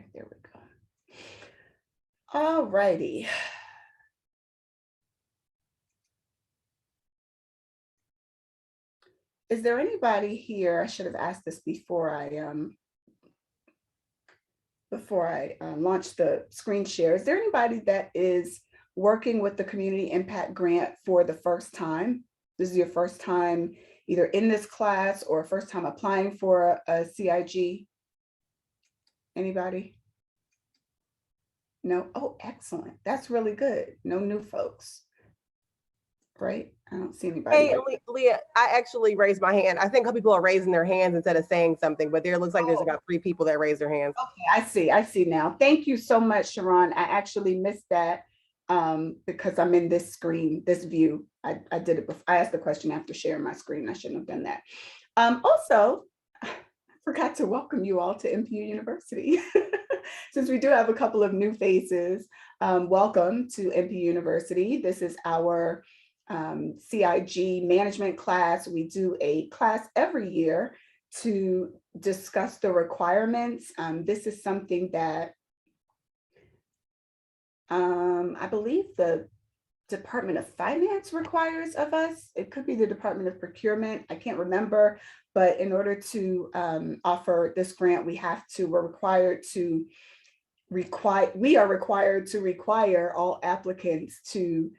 Okay, there we go. All righty. Is there anybody here? I should have asked this before I launch the screen share. Is there anybody that is working with the Community Impact Grant for the first time? This is your first time either in this class or first time applying for a CIG? Anybody? No? Oh, excellent. That's really good. No new folks, right? I don't see anybody. Hey, Leah, I actually raised my hand. I think people are raising their hands instead of saying something, but there looks like there's about 3 people that raised their hands. Okay, I see now. Thank you so much, Sharon. I actually missed that because I'm in this screen, this view. I did it before. I asked the question after sharing my screen. I shouldn't have done that. Also, I forgot to welcome you all to MPU University. Since we do have a couple of new faces, welcome to MPU University. This is our CIG management class. We do a class every year to discuss the requirements. This is something that I believe the Department of Finance requires of us. It could be the Department of Procurement. I can't remember, but in order to offer this grant, we are required to require all applicants to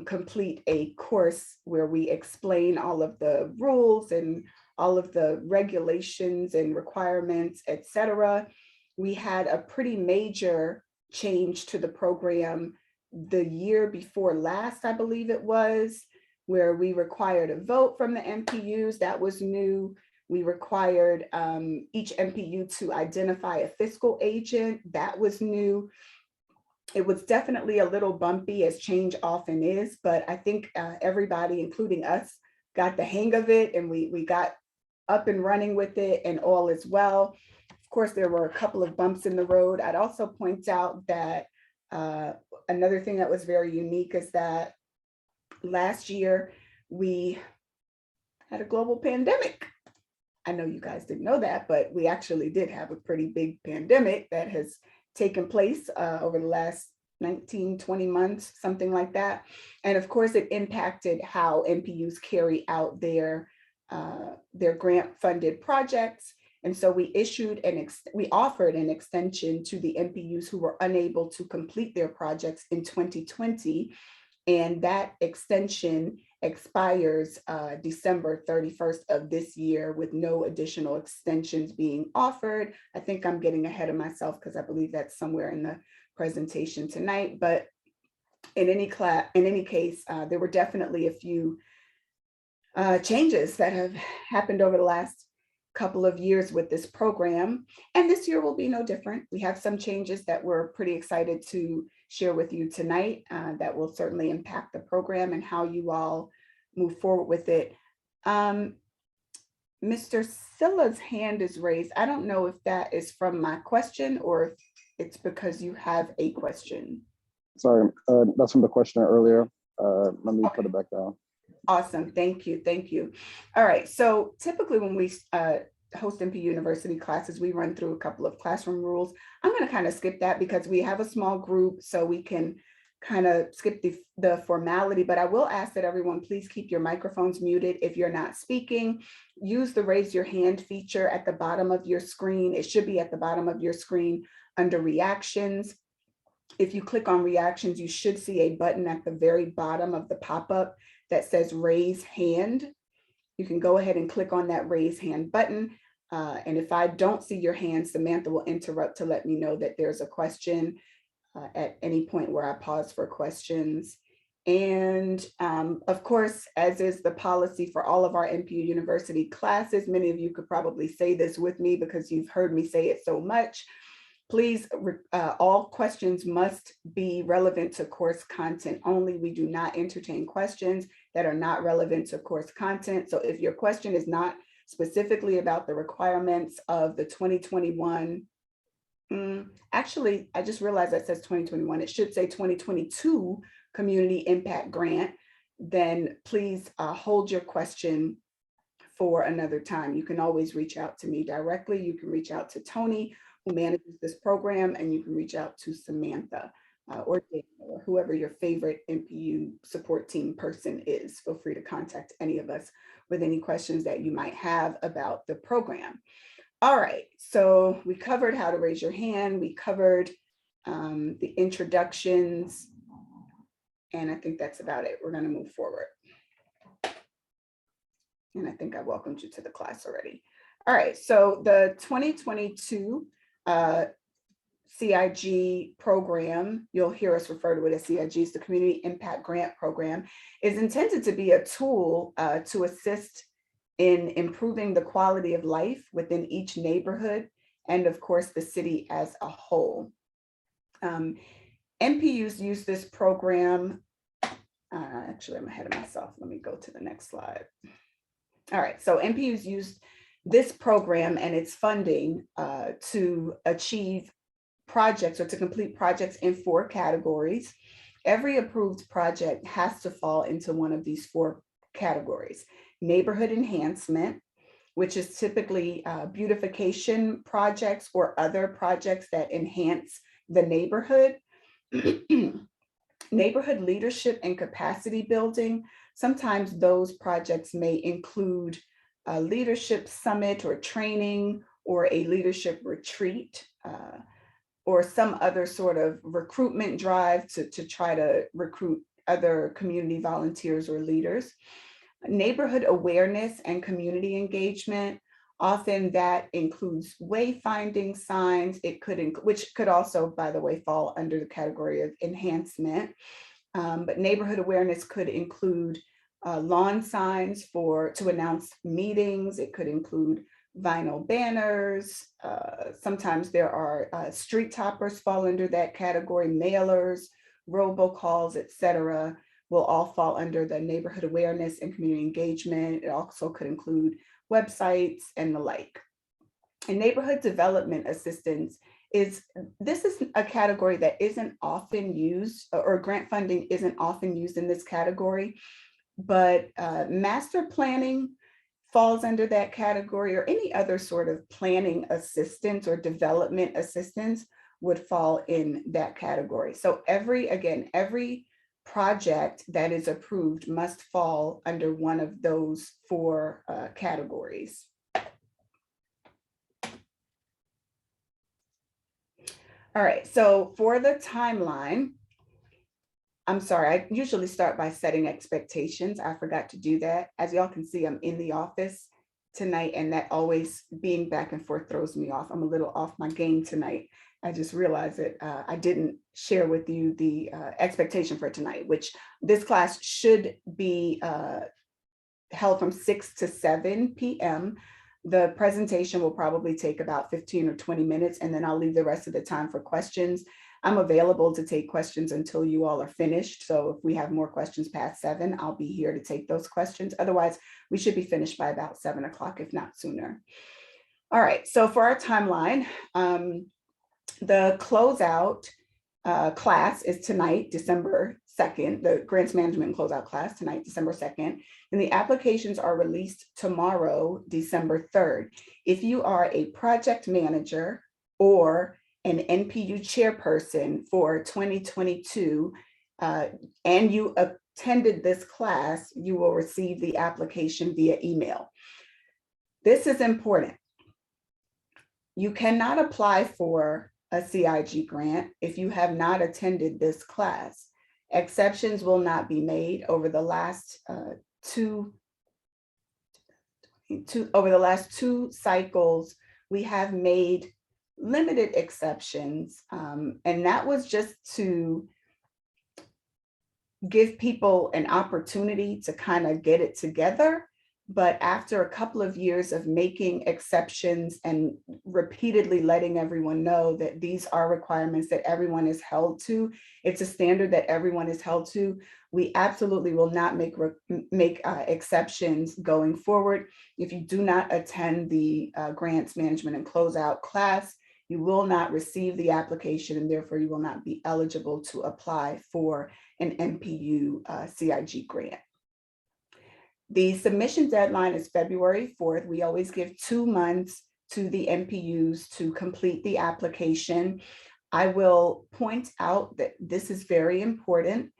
complete a course where we explain all of the rules and all of the regulations and requirements, et cetera. We had a pretty major change to the program the year before last, I believe it was, where we required a vote from the MPUs. That was new. We required each MPU to identify a fiscal agent. That was new. It was definitely a little bumpy, as change often is, but I think everybody, including us, got the hang of it, and we got up and running with it, and all is well. Of course, there were a couple of bumps in the road. I'd also point out that another thing that was very unique is that last year we had a global pandemic. I know you guys didn't know that, but we actually did have a pretty big pandemic that has taken place over the last 19, 20 months, something like that. And of course, it impacted how MPUs carry out their grant funded projects. And so we offered an extension to the MPUs who were unable to complete their projects in 2020. And that extension expires December 31st of this year with no additional extensions being offered. I think I'm getting ahead of myself because I believe that's somewhere in the presentation tonight. But in any case, there were definitely a few changes that have happened over the last couple of years with this program. And this year will be no different. We have some changes that we're pretty excited to share with you tonight that will certainly impact the program and how you all move forward with it. Mr. Silla's hand is raised. I don't know if that is from my question or if it's because you have a question. Sorry, that's from the questioner earlier. Let me put it back down. Awesome, thank you, thank you. All right, so typically when we host MPU University classes, we run through a couple of classroom rules. I'm gonna kind of skip that because we have a small group, so we can kind of skip the formality, but I will ask that everyone please keep your microphones muted if you're not speaking. Use the raise your hand feature at the bottom of your screen. It should be at the bottom of your screen under reactions. If you click on reactions, you should see a button at the very bottom of the pop-up that says raise hand. You can go ahead and click on that raise hand button. And if I don't see your hand, Samantha will interrupt to let me know that there's a question at any point where I pause for questions. And of course, as is the policy for all of our MPU University classes, many of you could probably say this with me because you've heard me say it so much. Please, all questions must be relevant to course content only. We do not entertain questions that are not relevant to course content. So if your question is not specifically about the requirements of the 2021, actually, I just realized that says 2021. It should say 2022 Community Impact Grant. Then please hold your question for another time. You can always reach out to me directly. You can reach out to Tony who manages this program, and you can reach out to Samantha or Daniel or whoever your favorite NPU support team person is. Feel free to contact any of us with any questions that you might have about the program. All right, so we covered how to raise your hand. We covered the introductions, and I think that's about it. We're going to move forward. And I think I welcomed you to the class already. All right, so the 2022 CIG program, you'll hear us refer to it as CIG, it's the Community Impact Grant Program, is intended to be a tool to assist in improving the quality of life within each neighborhood and, of course, the city as a whole. NPUs use this program. Actually, I'm ahead of myself. Let me go to the next slide. All right, so NPUs used this program and its funding to achieve projects or to complete projects in 4 categories. Every approved project has to fall into one of these 4 categories. Neighborhood enhancement, which is typically beautification projects or other projects that enhance the neighborhood. Neighborhood leadership and capacity building. Sometimes those projects may include a leadership summit or training or a leadership retreat or some other sort of recruitment drive to try to recruit other community volunteers or leaders. Neighborhood awareness and community engagement. Often that includes wayfinding signs. It could, which could also, by the way, fall under the category of enhancement. But neighborhood awareness could include lawn signs to announce meetings. It could include vinyl banners. Sometimes there are street toppers fall under that category, mailers, robocalls, etc. will all fall under the neighborhood awareness and community engagement. It also could include websites and the like. And neighborhood development assistance is a category that isn't often used, or grant funding isn't often used in this category, but master planning falls under that category, or any other sort of planning assistance or development assistance would fall in that category. So every project that is approved must fall under one of those 4 categories. All right, so for the timeline, I'm sorry, I usually start by setting expectations. I forgot to do that. As y'all can see, I'm in the office tonight, and that always being back and forth throws me off. I'm a little off my game tonight. I just realized that I didn't share with you the expectation for tonight, which this class should be held from 6 to 7 p.m. The presentation will probably take about 15 or 20 minutes, and then I'll leave the rest of the time for questions. I'm available to take questions until you all are finished. So if we have more questions past 7, I'll be here to take those questions. Otherwise, we should be finished by about 7 o'clock, if not sooner. All right, so for our timeline, the closeout class is tonight, December 2nd, the grants management closeout class tonight, December 2nd, and the applications are released tomorrow, December 3rd. If you are a project manager or an NPU chairperson for 2022 and you attended this class, you will receive the application via email. This is important. You cannot apply for a CIG grant if you have not attended this class. Exceptions will not be made. Over the last two cycles, we have made limited exceptions, and that was just to give people an opportunity to kind of get it together. But after a couple of years of making exceptions and repeatedly letting everyone know that these are requirements that everyone is held to, it's a standard that everyone is held to, we absolutely will not make exceptions going forward. If you do not attend the grants management and closeout class, you will not receive the application, and therefore you will not be eligible to apply for an NPU CIG grant. The submission deadline is February 4th. We always give 2 months to the NPUs to complete the application. I will point out that this is very important.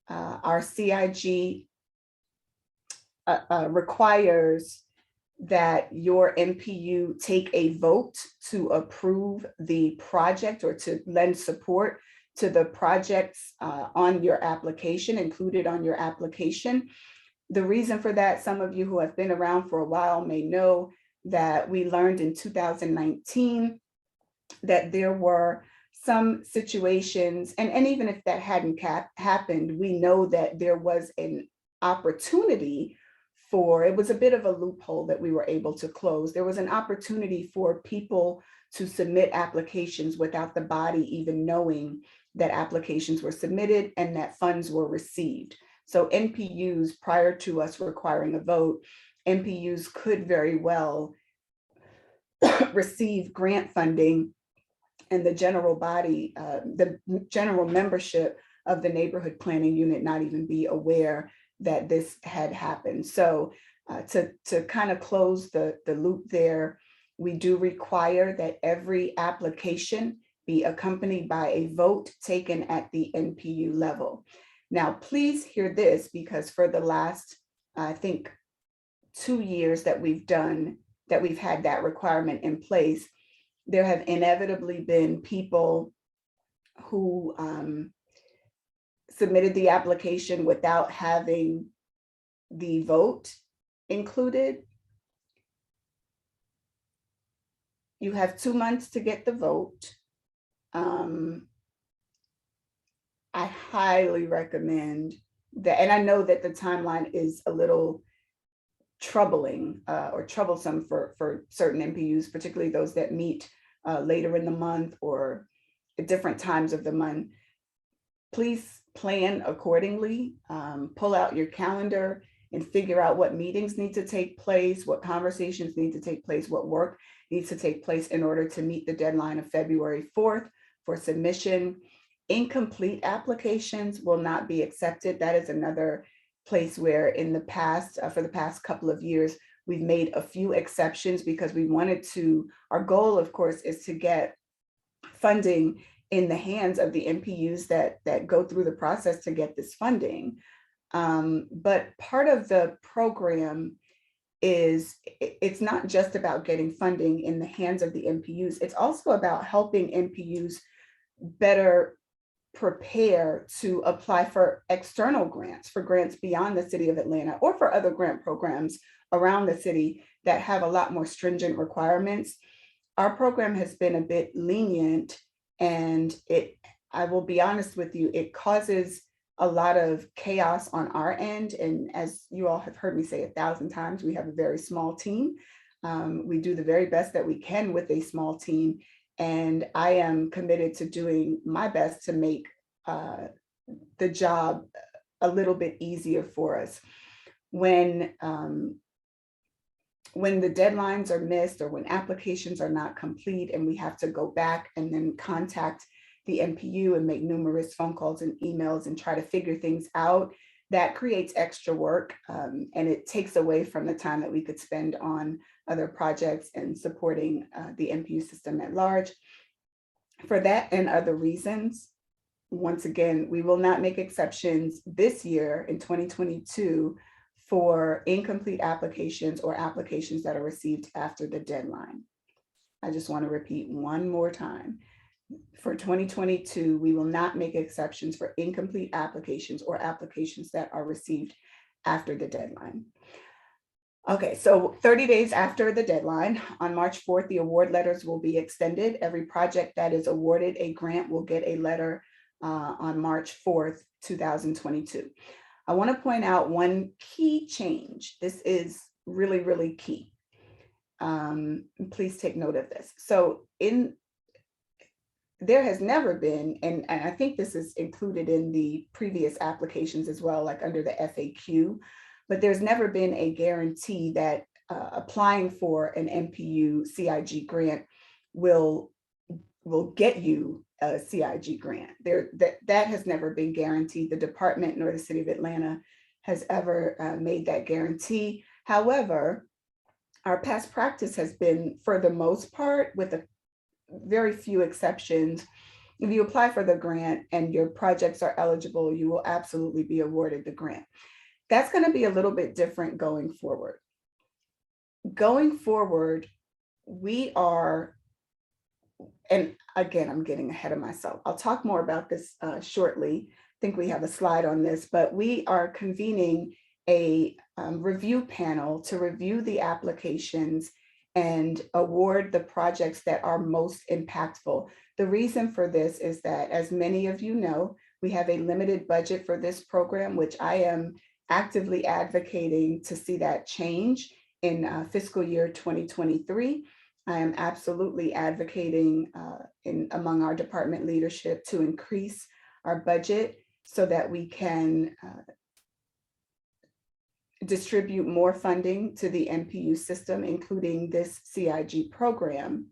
Our CIG requires that your NPU take a vote to approve the project or to lend support to the projects on your application, included on your application. The reason for that, some of you who have been around for a while may know that we learned in 2019 that there were some situations, and even if that hadn't happened, we know that there was an opportunity for, it was a bit of a loophole that we were able to close. There was an opportunity for people to submit applications without the body even knowing that applications were submitted and that funds were received. So NPUs, prior to us requiring a vote, NPUs could very well receive grant funding, and the general body, the general membership of the neighborhood planning unit not even be aware that this had happened. So to kind of close the loop there, we do require that every application be accompanied by a vote taken at the NPU level. Now, please hear this, because for the last, I think, 2 years that we've had that requirement in place, there have inevitably been people who submitted the application without having the vote included. You have 2 months to get the vote. I highly recommend that, and I know that the timeline is a little troubling or troublesome for certain NPUs, particularly those that meet later in the month or at different times of the month. Please plan accordingly. Pull out your calendar and figure out what meetings need to take place, what conversations need to take place, what work needs to take place in order to meet the deadline of February 4th for submission. Incomplete applications will not be accepted. That is another place where in the past, for the past couple of years, we've made a few exceptions because we wanted to, our goal, of course, is to get funding in the hands of the NPUs that go through the process to get this funding. But part of the program is, it's not just about getting funding in the hands of the NPUs, it's also about helping NPUs better prepare to apply for external grants, for grants beyond the city of Atlanta, or for other grant programs around the city that have a lot more stringent requirements. Our program has been a bit lenient, and I will be honest with you, it causes a lot of chaos on our end. And as you all have heard me say 1,000 times, we have a very small team. We do the very best that we can with a small team. And I am committed to doing my best to make the job a little bit easier for us. When the deadlines are missed or when applications are not complete and we have to go back and then contact the NPU and make numerous phone calls and emails and try to figure things out, that creates extra work, and it takes away from the time that we could spend on other projects and supporting the NPU system at large. For that and other reasons, once again, we will not make exceptions this year in 2022 for incomplete applications or applications that are received after the deadline. I just want to repeat one more time. For 2022, we will not make exceptions for incomplete applications or applications that are received after the deadline. Okay, so 30 days after the deadline, on March 4th, the award letters will be extended. Every project that is awarded a grant will get a letter on March 4th, 2022. I want to point out one key change. This is really, really key. Please take note of this. So there has never been, and I think this is included in the previous applications as well, like under the FAQ, but there's never been a guarantee that applying for an NPU CIG grant will get you a CIG grant. That has never been guaranteed. The department nor the city of Atlanta has ever made that guarantee. However, Our past practice has been, for the most part, with a very few exceptions, if you apply for the grant and your projects are eligible, you will absolutely be awarded the grant. That's going to be a little bit different going forward. Going forward, we are, and again, I'm getting ahead of myself. I'll talk more about this shortly. I think we have a slide on this, but we are convening a review panel to review the applications and award the projects that are most impactful. The reason for this is that, as many of you know, we have a limited budget for this program, which I am actively advocating to see that change in fiscal year 2023. I am absolutely advocating among our department leadership to increase our budget so that we can distribute more funding to the NPU system, including this CIG program.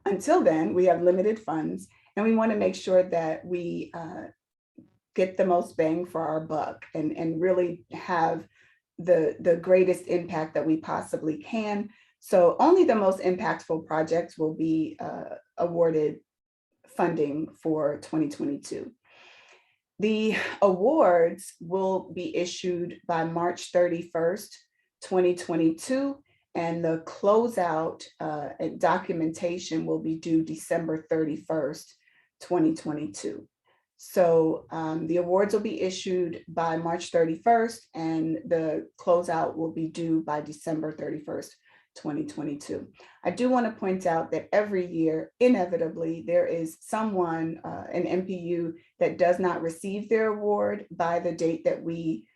Until then, we have limited funds, and we want to make sure that we get the most bang for our buck and really have the greatest impact that we possibly can. So only the most impactful projects will be awarded funding for 2022. The awards will be issued by March 31st, 2022, and the closeout and documentation will be due December 31st, 2022. So the awards will be issued by March 31st, and the closeout will be due by December 31st, 2022. I do want to point out that every year, inevitably, there is someone, an NPU, that does not receive their award by the date that we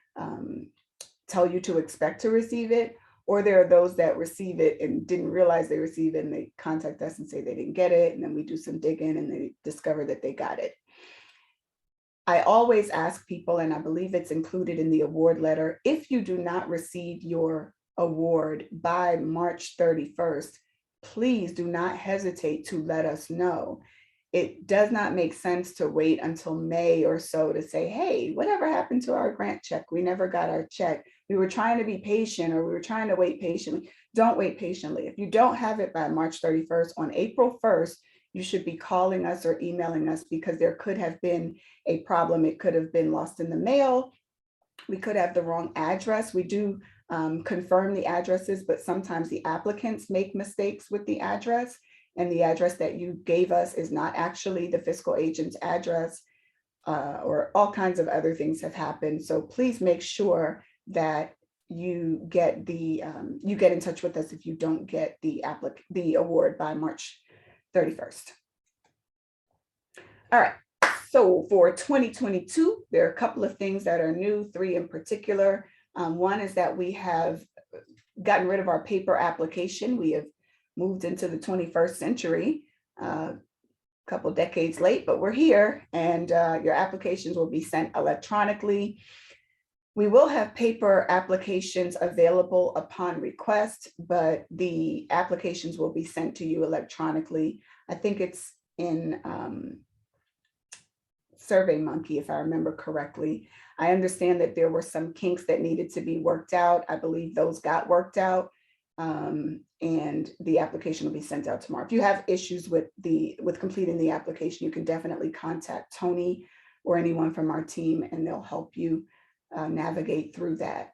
tell you to expect to receive it, or there are those that receive it and didn't realize they received it, and they contact us and say they didn't get it, and then we do some digging and they discover that they got it. I always ask people, and I believe it's included in the award letter, if you do not receive your award by March 31st, please do not hesitate to let us know. It does not make sense to wait until May or so to say, hey, whatever happened to our grant check? We never got our check. We were trying to be patient, or we were trying to wait patiently. Don't wait patiently. If you don't have it by March 31st, on April 1st, you should be calling us or emailing us, because there could have been a problem. It could have been lost in the mail. We could have the wrong address. We do confirm the addresses, but sometimes the applicants make mistakes with the address, and the address that you gave us is not actually the fiscal agent's address, or all kinds of other things have happened. So please make sure that you get in touch with us if you don't get the award by March 31st. All right. So for 2022, there are a couple of things that are new, 3 in particular. One is that we have gotten rid of our paper application. We have moved into the 21st century, a couple decades late, but we're here, and your applications will be sent electronically. We will have paper applications available upon request, but the applications will be sent to you electronically. I think it's in SurveyMonkey, if I remember correctly. I understand that there were some kinks that needed to be worked out. I believe those got worked out, and the application will be sent out tomorrow. If you have issues with completing the application, you can definitely contact Tony or anyone from our team, and they'll help you navigate through that.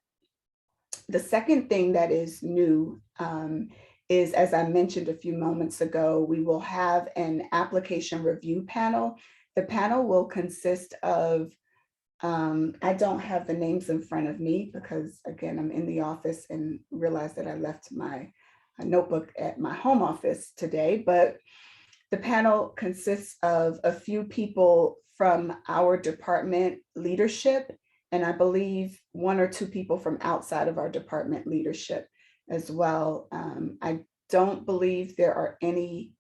The second thing that is new is, as I mentioned a few moments ago, we will have an application review panel. The panel will consist of, I don't have the names in front of me because, again, I'm in the office and realized that I left my notebook at my home office today, but the panel consists of a few people from our department leadership, and I believe 1 or 2 people from outside of our department leadership as well. I don't believe there are any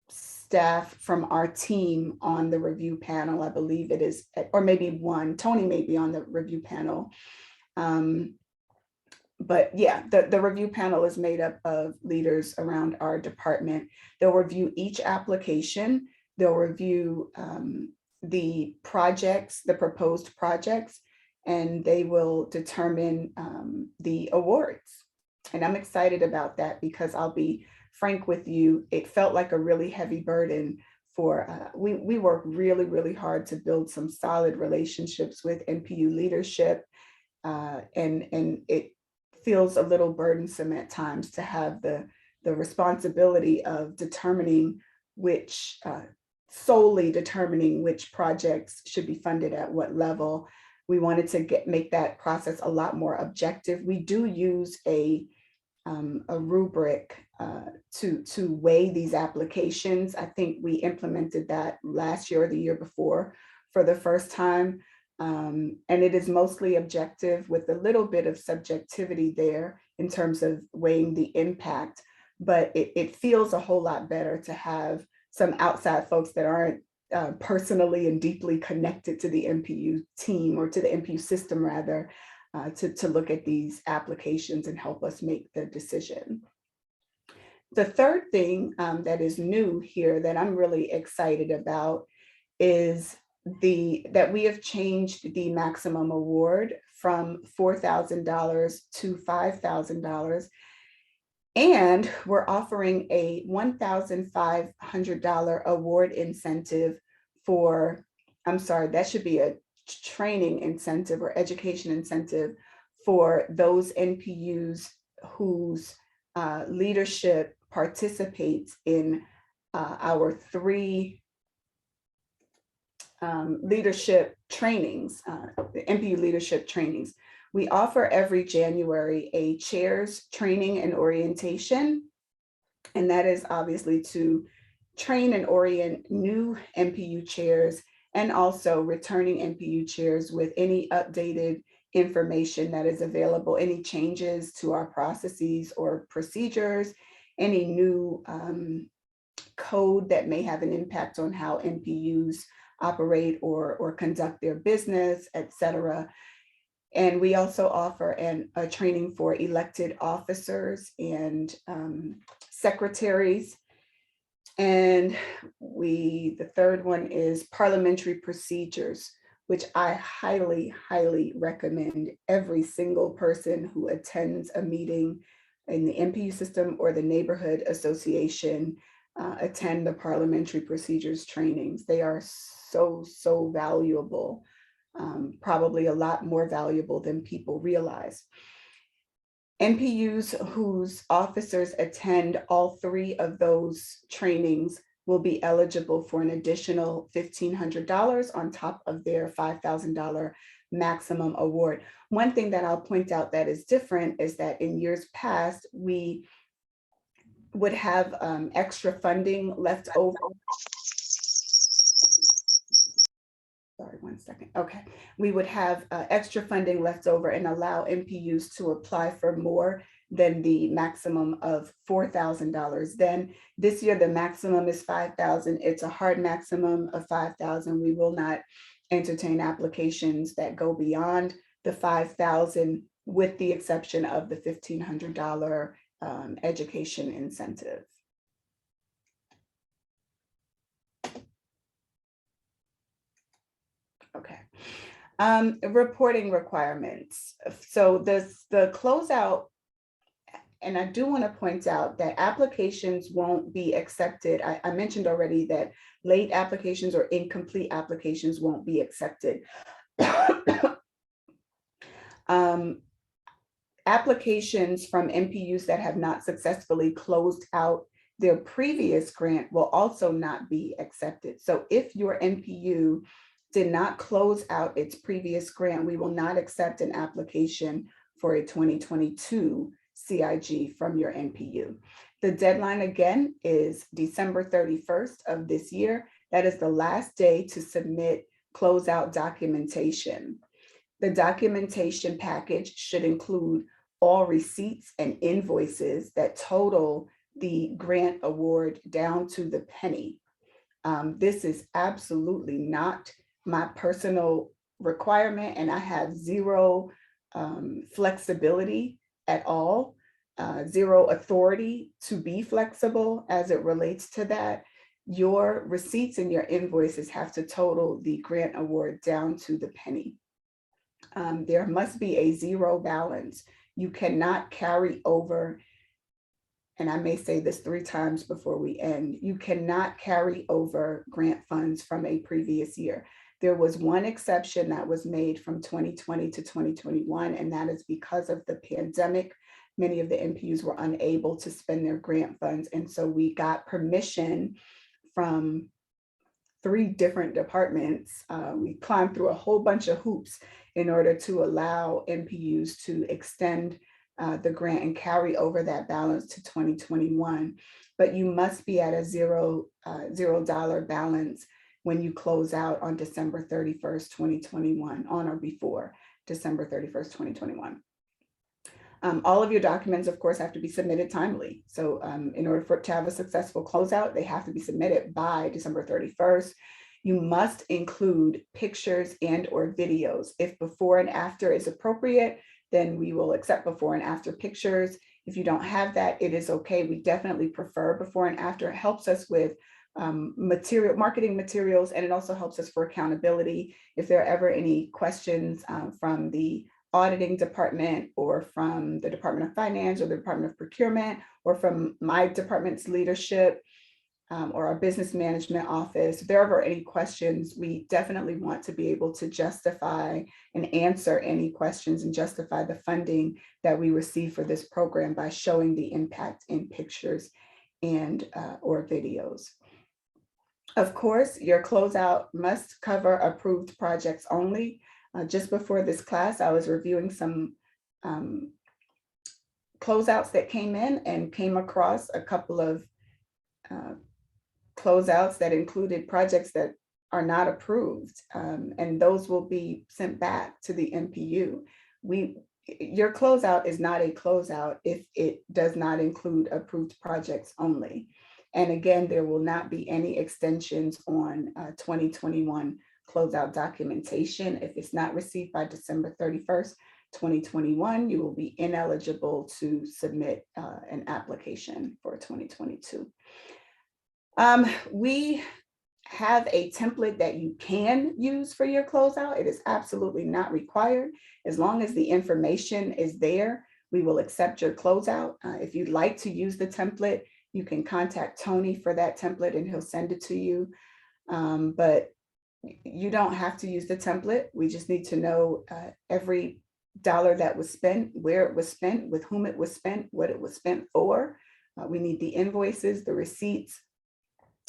staff from our team on the review panel. I believe it is, or maybe 1. Tony may be on the review panel. But yeah, the review panel is made up of leaders around our department. They'll review each application. They'll review the projects, the proposed projects, and they will determine the awards. And I'm excited about that because I'll be frank with you, it felt like a really heavy burden for, we work really, really hard to build some solid relationships with NPU leadership. And it feels a little burdensome at times to have the responsibility of determining which, solely determining which projects should be funded at what level. We wanted to make that process a lot more objective. We do use a rubric to weigh these applications. I think we implemented that last year or the year before for the first time. And it is mostly objective with a little bit of subjectivity there in terms of weighing the impact, but it feels a whole lot better to have some outside folks that aren't personally and deeply connected to the NPU team or to the NPU system rather, to look at these applications and help us make the decision. The third thing that is new here that I'm really excited about is that we have changed the maximum award from $4,000 to $5,000. And we're offering a $1,500 award incentive for, I'm sorry, that should be a training incentive or education incentive for those NPUs whose leadership participates in our 3 leadership trainings, the NPU leadership trainings. We offer every January a chairs training and orientation, and that is obviously to train and orient new NPU chairs and also returning NPU chairs with any updated information that is available, any changes to our processes or procedures, any new code that may have an impact on how NPUs operate or conduct their business, et cetera. And we also offer a training for elected officers and secretaries. And the third one is parliamentary procedures, which I highly, highly recommend every single person who attends a meeting in the NPU system or the neighborhood association attend the parliamentary procedures trainings. They are so, so valuable. Probably a lot more valuable than people realize. NPUs whose officers attend all 3 of those trainings will be eligible for an additional $1,500 on top of their $5,000 maximum award. One thing that I'll point out that is different is that in years past, we would have extra funding left over. Sorry, one second. Okay. We would have extra funding left over and allow NPUs to apply for more than the maximum of $4,000. Then this year, the maximum is $5,000. It's a hard maximum of $5,000. We will not entertain applications that go beyond the $5,000 with the exception of the $1,500 education incentive. Okay. Reporting requirements. So the closeout, and I do want to point out that applications won't be accepted. I mentioned already that late applications or incomplete applications won't be accepted. Applications from NPUs that have not successfully closed out their previous grant will also not be accepted. So if your NPU did not close out its previous grant, we will not accept an application for a 2022 CIG from your NPU. The deadline again is December 31st of this year. That is the last day to submit closeout documentation. The documentation package should include all receipts and invoices that total the grant award down to the penny. This is absolutely not my personal requirement, and I have zero flexibility at all, zero authority to be flexible as it relates to that. Your receipts and your invoices have to total the grant award down to the penny. There must be a zero balance. you cannot carry over, and I may say this 3 times before we end, you cannot carry over grant funds from a previous year. There was one exception that was made from 2020 to 2021, and that is because of the pandemic. Many of the NPUs were unable to spend their grant funds. And so we got permission from 3 different departments. We climbed through a whole bunch of hoops in order to allow NPUs to extend the grant and carry over that balance to 2021. But you must be at a $0 balance when you close out on December 31st, 2021, on or before December 31st, 2021. All of your documents, of course, have to be submitted timely. So in order to have a successful closeout, they have to be submitted by December 31st. You must include pictures and or videos. If before and after is appropriate, then we will accept before and after pictures. If you don't have that, it is okay. We definitely prefer before and after. It helps us with marketing materials, and it also helps us for accountability. If there are ever any questions from the auditing department or from the Department of Finance or the Department of Procurement or from my department's leadership or our business management office, if there are ever any questions, we definitely want to be able to justify and answer any questions and justify the funding that we receive for this program by showing the impact in pictures and or videos. Of course, your closeout must cover approved projects only. Just before this class, I was reviewing some closeouts that came in and came across a couple of closeouts that included projects that are not approved, and those will be sent back to the NPU. Your closeout is not a closeout if it does not include approved projects only. And again, there will not be any extensions on 2021 closeout documentation. If it's not received by December 31st, 2021, you will be ineligible to submit an application for 2022. We have a template that you can use for your closeout. It is absolutely not required. As long as the information is there, we will accept your closeout. If you'd like to use the template, you can contact Tony for that template and he'll send it to you. But you don't have to use the template. We just need to know every dollar that was spent, where it was spent, with whom it was spent, what it was spent for. We need the invoices, the receipts,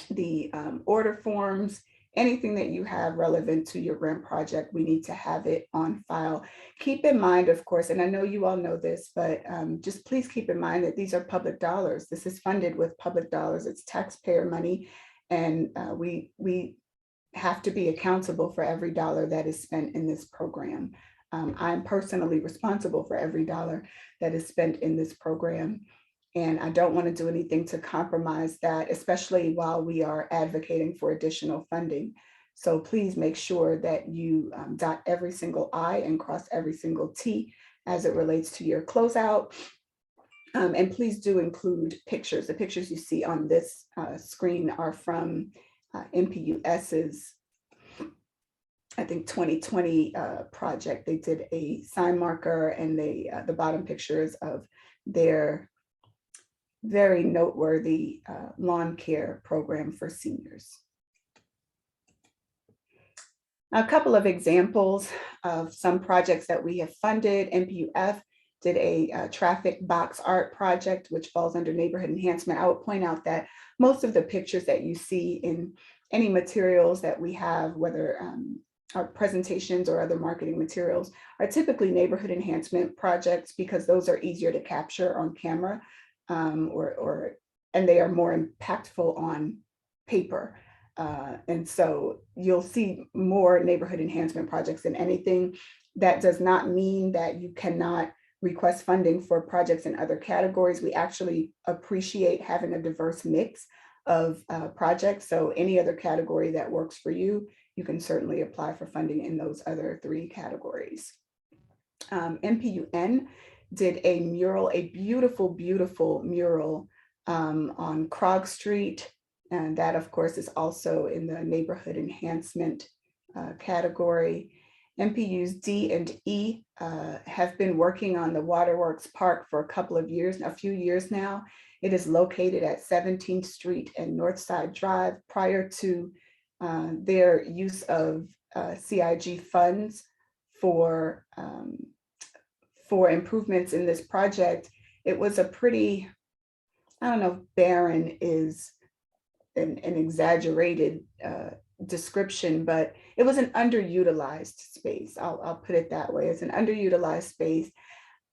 the order forms, anything that you have relevant to your grant project, we need to have it on file. Keep in mind, of course, and I know you all know this, but just please keep in mind that these are public dollars. This is funded with public dollars. It's taxpayer money, and we have to be accountable for every dollar that is spent in this program. I'm personally responsible for every dollar that is spent in this program. And I don't want to do anything to compromise that, especially while we are advocating for additional funding. So please make sure that you dot every single I and cross every single T as it relates to your closeout. And please do include pictures. The pictures you see on this screen are from NPUS's, I think, 2020 project. They did a sign marker, and the bottom pictures of their very noteworthy lawn care program for seniors. A couple of examples of some projects that we have funded. NPUF did a traffic box art project, which falls under neighborhood enhancement. I would point out that most of the pictures that you see in any materials that we have, whether our presentations or other marketing materials, are typically neighborhood enhancement projects because those are easier to capture on camera. And they are more impactful on paper. And so you'll see more neighborhood enhancement projects than anything. That does not mean that you cannot request funding for projects in other categories. We actually appreciate having a diverse mix of projects. So any other category that works for you, you can certainly apply for funding in those other 3 categories. NPUN did a mural, a beautiful, beautiful mural on Krog Street. And that, of course, is also in the neighborhood enhancement category. MPUs D and E have been working on the Waterworks Park for a few years now. It is located at 17th Street and Northside Drive. Prior to their use of CIG funds for improvements in this project, it was a pretty, I don't know if barren is an exaggerated description, but it was an underutilized space. I'll put it that way. It's an underutilized space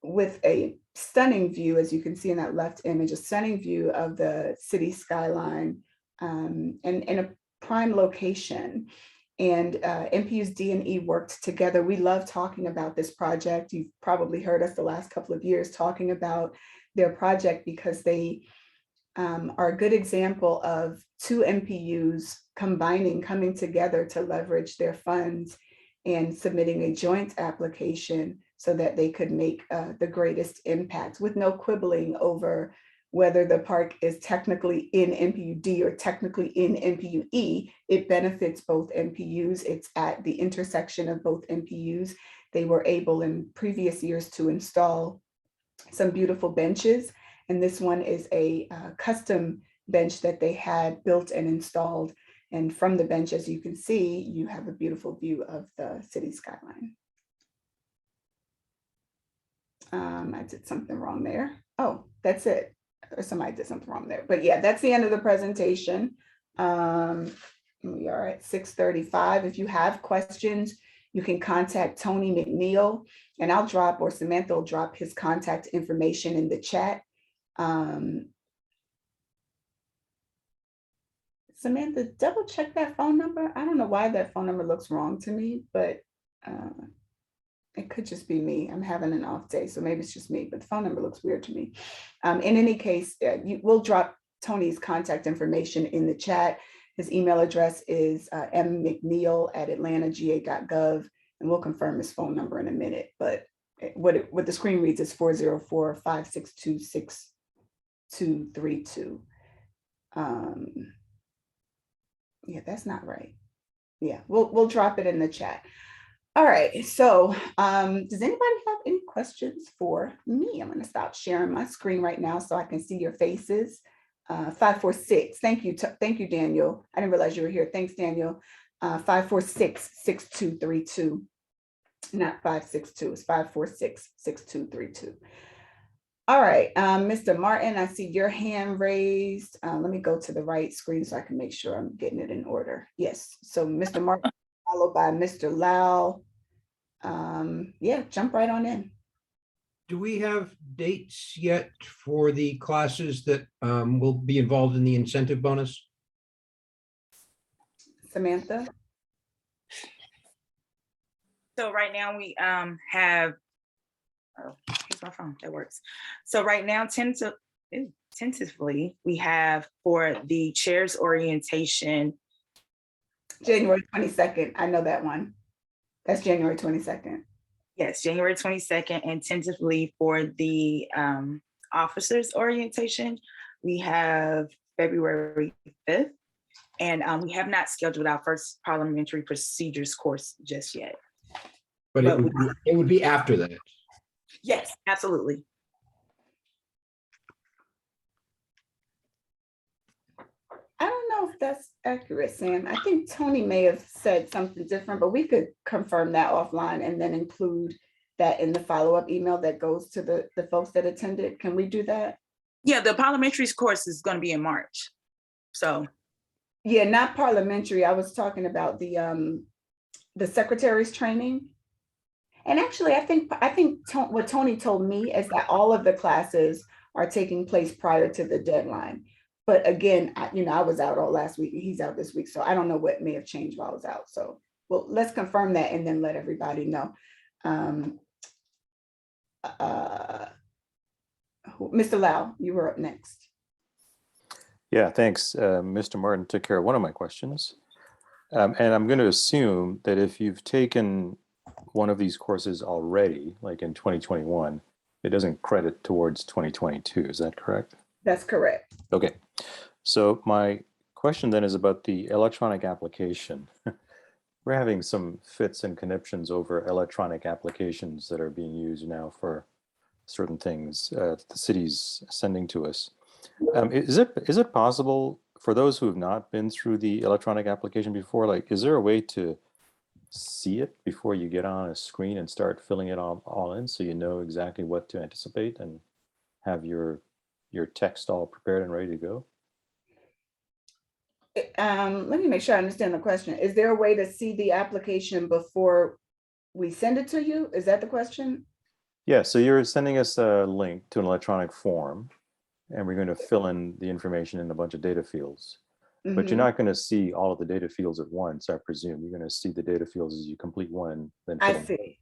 with a stunning view, as you can see in that left image, a stunning view of the city skyline, and in a prime location. And MPUs D and E worked together. We love talking about this project. You've probably heard us the last couple of years talking about their project because they are a good example of two MPUs coming together to leverage their funds and submitting a joint application so that they could make the greatest impact with no quibbling over whether the park is technically in MPU D or technically in MPU E. It benefits both MPUs. It's at the intersection of both MPUs. They were able in previous years to install some beautiful benches. And this one is a custom bench that they had built and installed. And from the bench, as you can see, you have a beautiful view of the city skyline. I did something wrong there. Oh, that's it. Or somebody did something wrong there. But yeah, that's the end of the presentation. We are at 6:35. If you have questions, you can contact Tony McNeil, and I'll drop, or Samantha will drop his contact information in the chat. Samantha, double check that phone number. I don't know why that phone number looks wrong to me, but it could just be me. I'm having an off day, so maybe it's just me, but the phone number looks weird to me. In any case, we'll drop Tony's contact information in the chat. His email address is mmcneil@atlantagA.gov, and we'll confirm his phone number in a minute. But what the screen reads is 404-562-6232. Yeah, that's not right. Yeah, we'll drop it in the chat. All right, so does anybody have any questions for me? I'm going to stop sharing my screen right now so I can see your faces. 546, thank you, Daniel. I didn't realize you were here. Thanks, Daniel. 546-6232, not 562, it's 546-6232. All right, Mr. Martin, I see your hand raised. Let me go to the right screen so I can make sure I'm getting it in order. Yes, so Mr. Martin, followed by Mr. Lau. Yeah, jump right on in. Do we have dates yet for the classes that will be involved in the incentive bonus? Samantha? So right now we have, oh, here's my phone, that works. So right now, tentatively, we have for the chair's orientation. January 22nd, I know that one. That's January 22nd. Yes, January 22nd, and tentatively for the officers orientation, we have February 5th. And we have not scheduled our first parliamentary procedures course just yet. But it would be after that. Yes, absolutely. I don't know if that's accurate, Sam. I think Tony may have said something different, but we could confirm that offline and then include that in the follow-up email that goes to the folks that attended. Can we do that? Yeah, the parliamentary course is going to be in March. So. Yeah, not parliamentary. I was talking about the secretary's training. And actually, I think what Tony told me is that all of the classes are taking place prior to the deadline. But again, I was out all last week and he's out this week. So I don't know what may have changed while I was out. So, well, let's confirm that and then let everybody know. Mr. Lau, you were up next. Yeah, thanks. Mr. Martin took care of one of my questions. And I'm going to assume that if you've taken one of these courses already, like in 2021, it doesn't credit towards 2022. Is that correct? That's correct. we're having some fits and conniptions over electronic applications that are being used now for certain things the city's sending to us. Is it possible for those who have not been through the electronic application before, like, is there a way to see it before you get on a screen and start filling it all in so you know exactly what to anticipate and have your text all prepared and ready to go? Let me make sure I understand the question. Is there a way to see the application before we send it to you? Is that the question? Yeah, so you're sending us a link to an electronic form, and we're going to fill in the information in a bunch of data fields. But Mhm. you're not going to see all of the data fields at once, I presume. You're going to see the data fields as you complete one, then fill I them. see.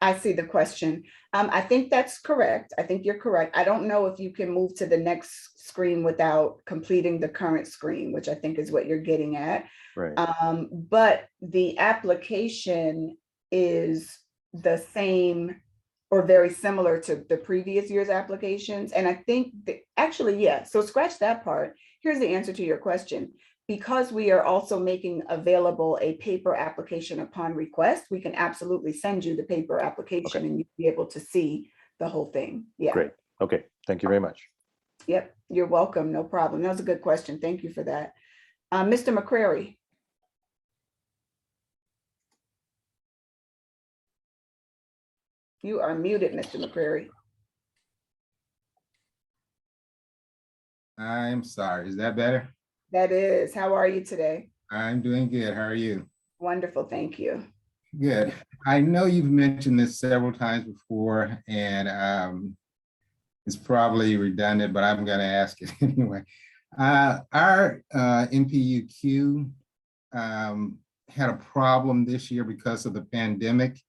I see the question. I think that's correct. I think you're correct. I don't know if you can move to the next screen without completing the current screen, which I think is what you're getting at. Right. But the application is the same or very similar to the previous year's applications. And I think that actually, yeah, so scratch that part. Here's the answer to your question. Because we are also making available a paper application upon request, we can absolutely send you the paper application and you'll be able to see the whole thing. Yeah. Great. Okay. Thank you very much. Yep. You're welcome. No problem. That was a good question. Thank you for that. Mr. McCrary. You are muted, Mr. McCrary. I'm sorry. Is that better? That is. How are you today? I'm doing good. How are you? Wonderful. Thank you. Good. I know you've mentioned this several times before, and it's probably redundant, but I'm going to ask it anyway. Our NPUQ had a problem this year because of the pandemic.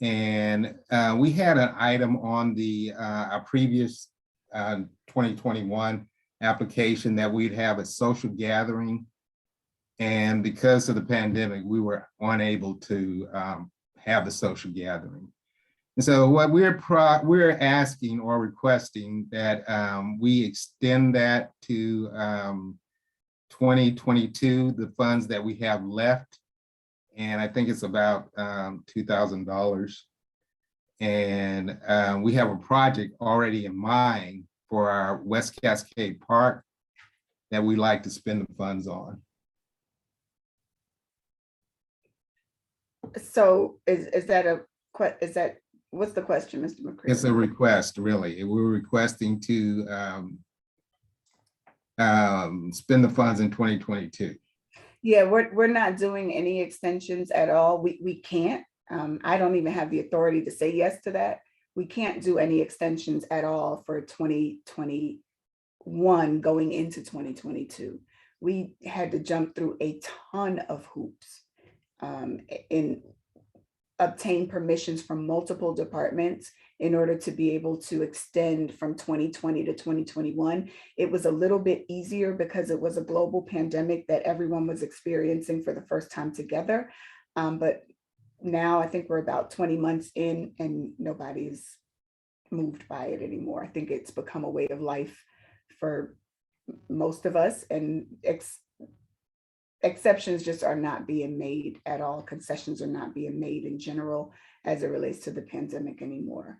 And we had an item on the our previous 2021 application that we'd have a social gathering. And because of the pandemic, we were unable to have the social gathering. And so what we're asking or requesting that we extend that to 2022, the funds that we have left. And I think it's about $2,000. And we have a project already in mind for our West Cascade Park that we like to spend the funds on. So is that what's the question, Mr. McCrary? It's a request, really. We're requesting to spend the funds in 2022. Yeah, we're not doing any extensions at all. We can't. I don't even have the authority to say yes to that. We can't do any extensions at all for 2021 going into 2022. We had to jump through a ton of hoops and obtain permissions from multiple departments in order to be able to extend from 2020 to 2021. It was a little bit easier because it was a global pandemic that everyone was experiencing for the first time together. But now I think we're about 20 months in and nobody's moved by it anymore. I think it's become a way of life for most of us, and exceptions just are not being made at all. Concessions are not being made in general as it relates to the pandemic anymore.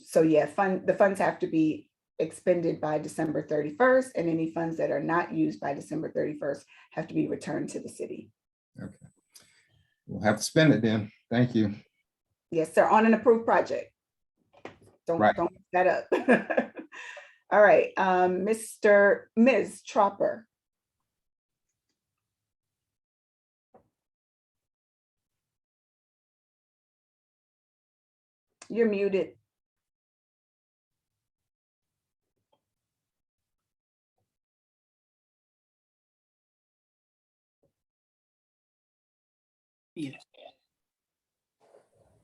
So yeah, the funds have to be expended by December 31st, and any funds that are not used by December 31st have to be returned to the city. Okay. We'll have to spend it then. Thank you. Yes, sir, on an approved project. Don't mess that up. All right, Ms. Tropper. You're muted.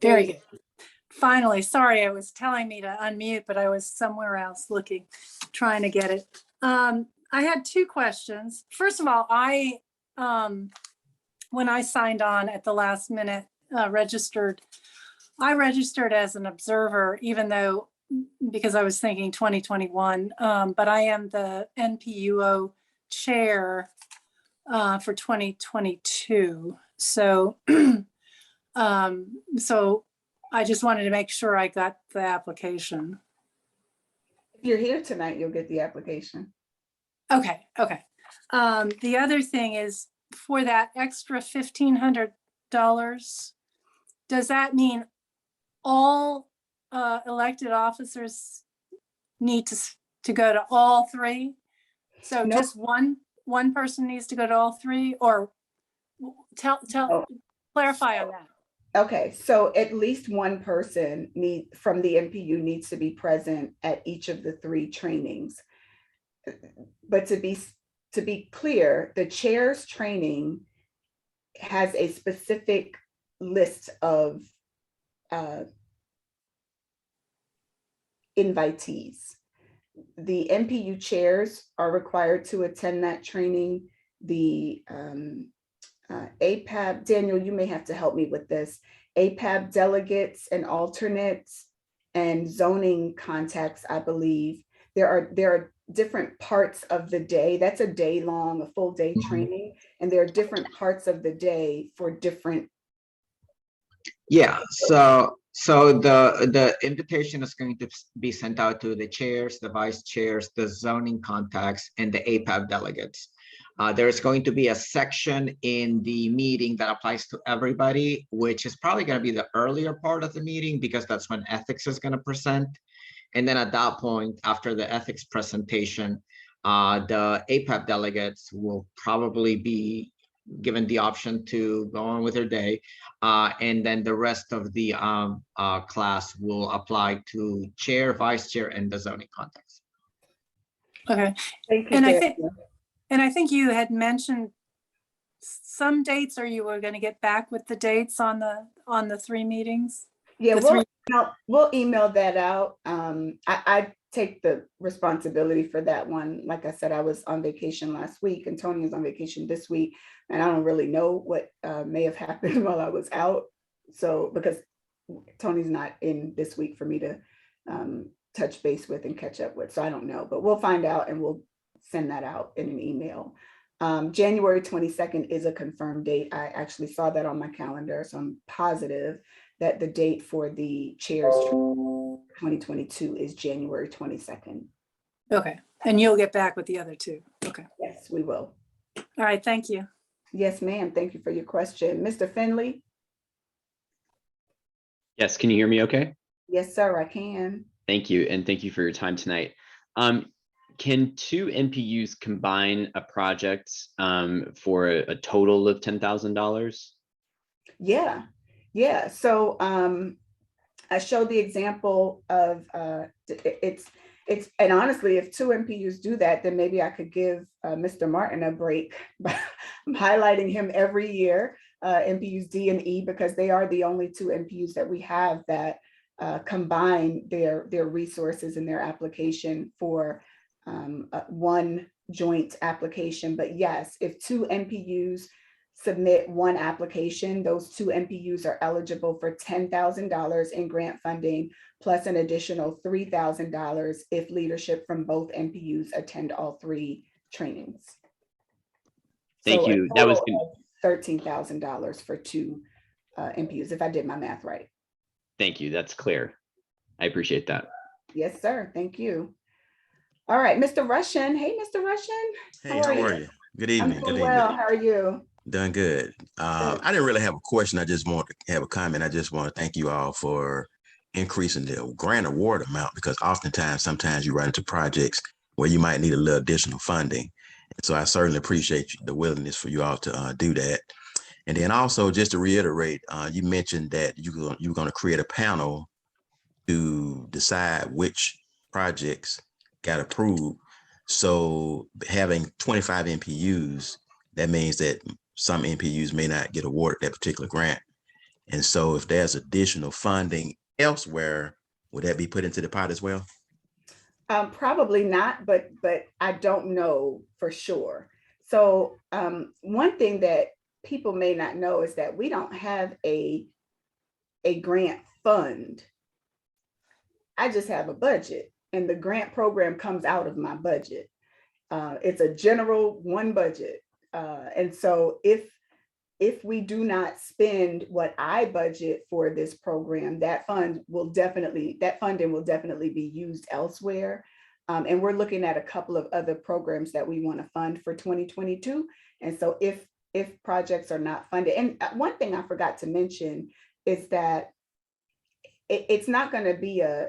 Very good. Finally, sorry, I was telling me to unmute, but I was somewhere else looking, trying to get it. I had two questions. First of all, when I signed on at the last minute, I registered as an observer, even though, because I was thinking 2021, but I am the NPUO chair for 2022. So, so I just wanted to make sure I got the application. If you're here tonight, you'll get the application. Okay, okay. The other thing is for that extra $1,500, does that mean all elected officers need to go to all three? So Nope. just one person needs to go to all three, or Oh. clarify on that. Okay, so at least one person from the MPU needs to be present at each of the 3 trainings. But to be clear, the chair's training has a specific list of invitees. The MPU chairs are required to attend that training. The APAB, Daniel, you may have to help me with this. APAB delegates and alternates and zoning contacts, I believe. There are different parts of the day. That's a day long, a full day training. And there are different parts of the day for different. Yeah, so the invitation is going to be sent out to the chairs, the vice chairs, the zoning contacts, and the APAB delegates. There's going to be a section in the meeting that applies to everybody, which is probably going to be the earlier part of the meeting because that's when ethics is going to present. And then at that point, after the ethics presentation, the APAB delegates will probably be given the option to go on with their day. And then the rest of the class will apply to chair, vice chair, and the zoning contacts. Okay. Thank you, And Daniel. I think you had mentioned some dates, or you were going to get back with the dates on the 3 meetings? Yeah, The we'll email that out. I take the responsibility for that one. Like I said, I was on vacation last week and Tony is on vacation this week. And I don't really know what may have happened while I was out. So, because Tony's not in this week for me to touch base with and catch up with. So I don't know, but we'll find out and we'll send that out in an email. January 22nd is a confirmed date. I actually saw that on my calendar. So I'm positive that the date for the chairs 2022 is January 22nd. Okay. And you'll get back with the other 2. Okay. Yes, we will. All right. Thank you. Yes, ma'am. Thank you for your question. Mr. Finley? Yes, can you hear me okay? Yes, sir, I can. Thank you, and thank you for your time tonight. Can 2 MPUs combine a project for a total of $10,000? Yeah, yeah. So I showed the example of it's and honestly, if 2 MPUs do that, then maybe I could give Mr. Martin a break. I'm highlighting him every year, MPUs D and E, because they are the only 2 MPUs that we have that combine their resources and their application for one joint application. But yes, if 2 MPUs submit one application, those 2 MPUs are eligible for $10,000 in grant funding, plus an additional $3,000 if leadership from both MPUs attend all 3 trainings. Thank you. That was $13,000 for 2 MPUs, if I did my math right. Thank you. That's clear. I appreciate that. Yes, sir. Thank you. All right, Mr. Russian. Hey, Mr. Russian. Hey, how are you? Good evening. I'm doing well. How are you? Doing good. I didn't really have a question. I just want to have a comment. I just want to thank you all for increasing the grant award amount, because sometimes you run into projects where you might need a little additional funding. And so I certainly appreciate the willingness for you all to do that. And then also, just to reiterate, you mentioned that you're going to create a panel to decide which projects got approved. So having 25 MPUs, that means that some MPUs may not get awarded that particular grant. And so if there's additional funding elsewhere, would that be put into the pot as well? Probably not, but I don't know for sure. So one thing that people may not know is that we don't have a grant fund. I just have a budget, and the grant program comes out of my budget. It's a general one budget. And so if if we do not spend what I budget for this program, that funding will definitely be used elsewhere. And we're looking at a couple of other programs that we want to fund for 2022. And so if projects are not funded, and one thing I forgot to mention is that it's not going to be a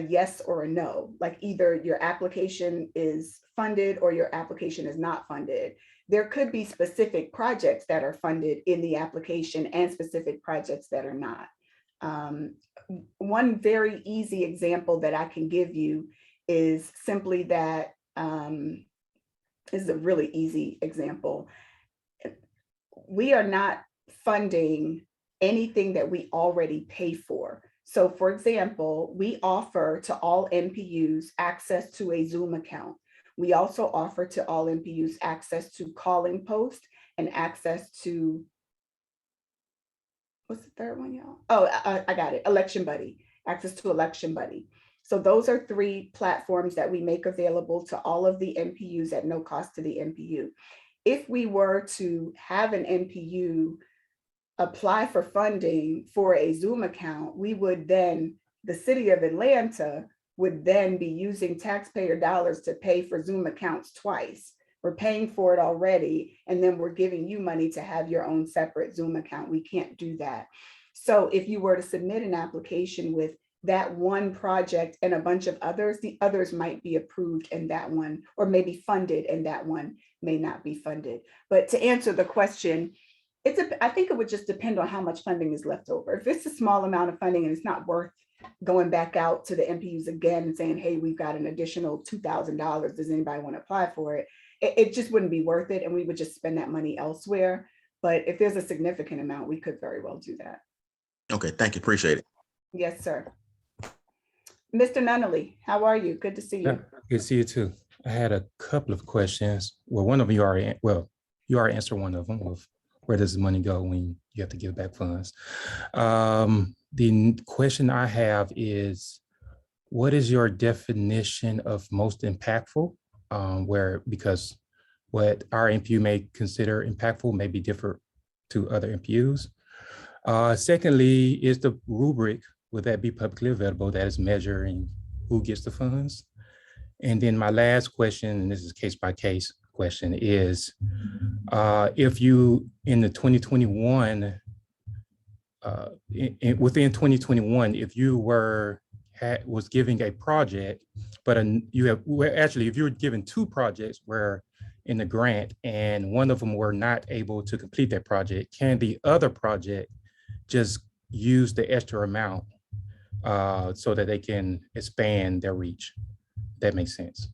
yes or a no, like either your application is funded or your application is not funded. There could be specific projects that are funded in the application and specific projects that are not. One very easy example that I can give you is simply that, this is a really easy example. We are not funding anything that we already pay for. So for example, we offer to all NPUs access to a Zoom account. We also offer to all NPUs access to Calling Post and access to, what's the third one, y'all? Oh, I got it, Election Buddy, access to Election Buddy. So those are 3 platforms that we make available to all of the NPUs at no cost to the NPU. If we were to have an NPU apply for funding for a Zoom account, we would then, the city of Atlanta would then be using taxpayer dollars to pay for Zoom accounts twice. We're paying for it already, and then we're giving you money to have your own separate Zoom account. We can't do that. So if you were to submit an application with that one project and a bunch of others, the others might be approved and that one, or maybe funded and that one may not be funded. But to answer the question, I think it would just depend on how much funding is left over. If it's a small amount of funding and it's not worth going back out to the NPUs again and saying, hey, we've got an additional $2,000, does anybody want to apply for it? It just wouldn't be worth it, and we would just spend that money elsewhere. But if there's a significant amount, we could very well do that. Okay, thank you, appreciate it. Yes, sir. Mr. Nunnally, how are you? Good to see you. Yeah, good to see you too. I had a couple of questions. Well, one of them you already answered one of them of where does the money go when you have to give back funds. The question I have is, what is your definition of most impactful? Because what our NPU may consider impactful may be different to other NPUs. Secondly, is the rubric, would that be publicly available that is measuring who gets the funds? And then my last question, and this is case by case question, is if you in the 2021, within 2021, if you was giving a project, but if you were given 2 projects where in the grant and one of them were not able to complete that project, can the other project just use the extra amount so that they can expand their reach? That makes sense.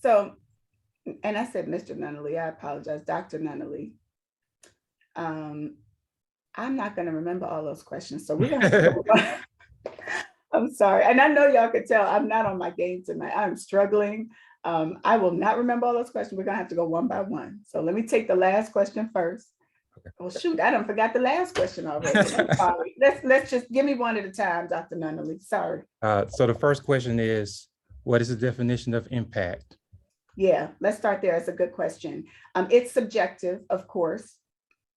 So, and I said Mr. Nunnally, I apologize, Dr. Nunnally. I'm not going to remember all those questions, so we're going to I'm sorry. And I know y'all could tell I'm not on my game tonight. I'm struggling. I will not remember all those questions. We're going to have to go one by one. So let me take the last question first. Okay. Well, shoot, I done forgot the last question already. I'm sorry. Let's just give me one at a time, Dr. Nunnally. Sorry. So the first question is, what is the definition of impact? Yeah, let's start there. It's a good question. It's subjective, of course,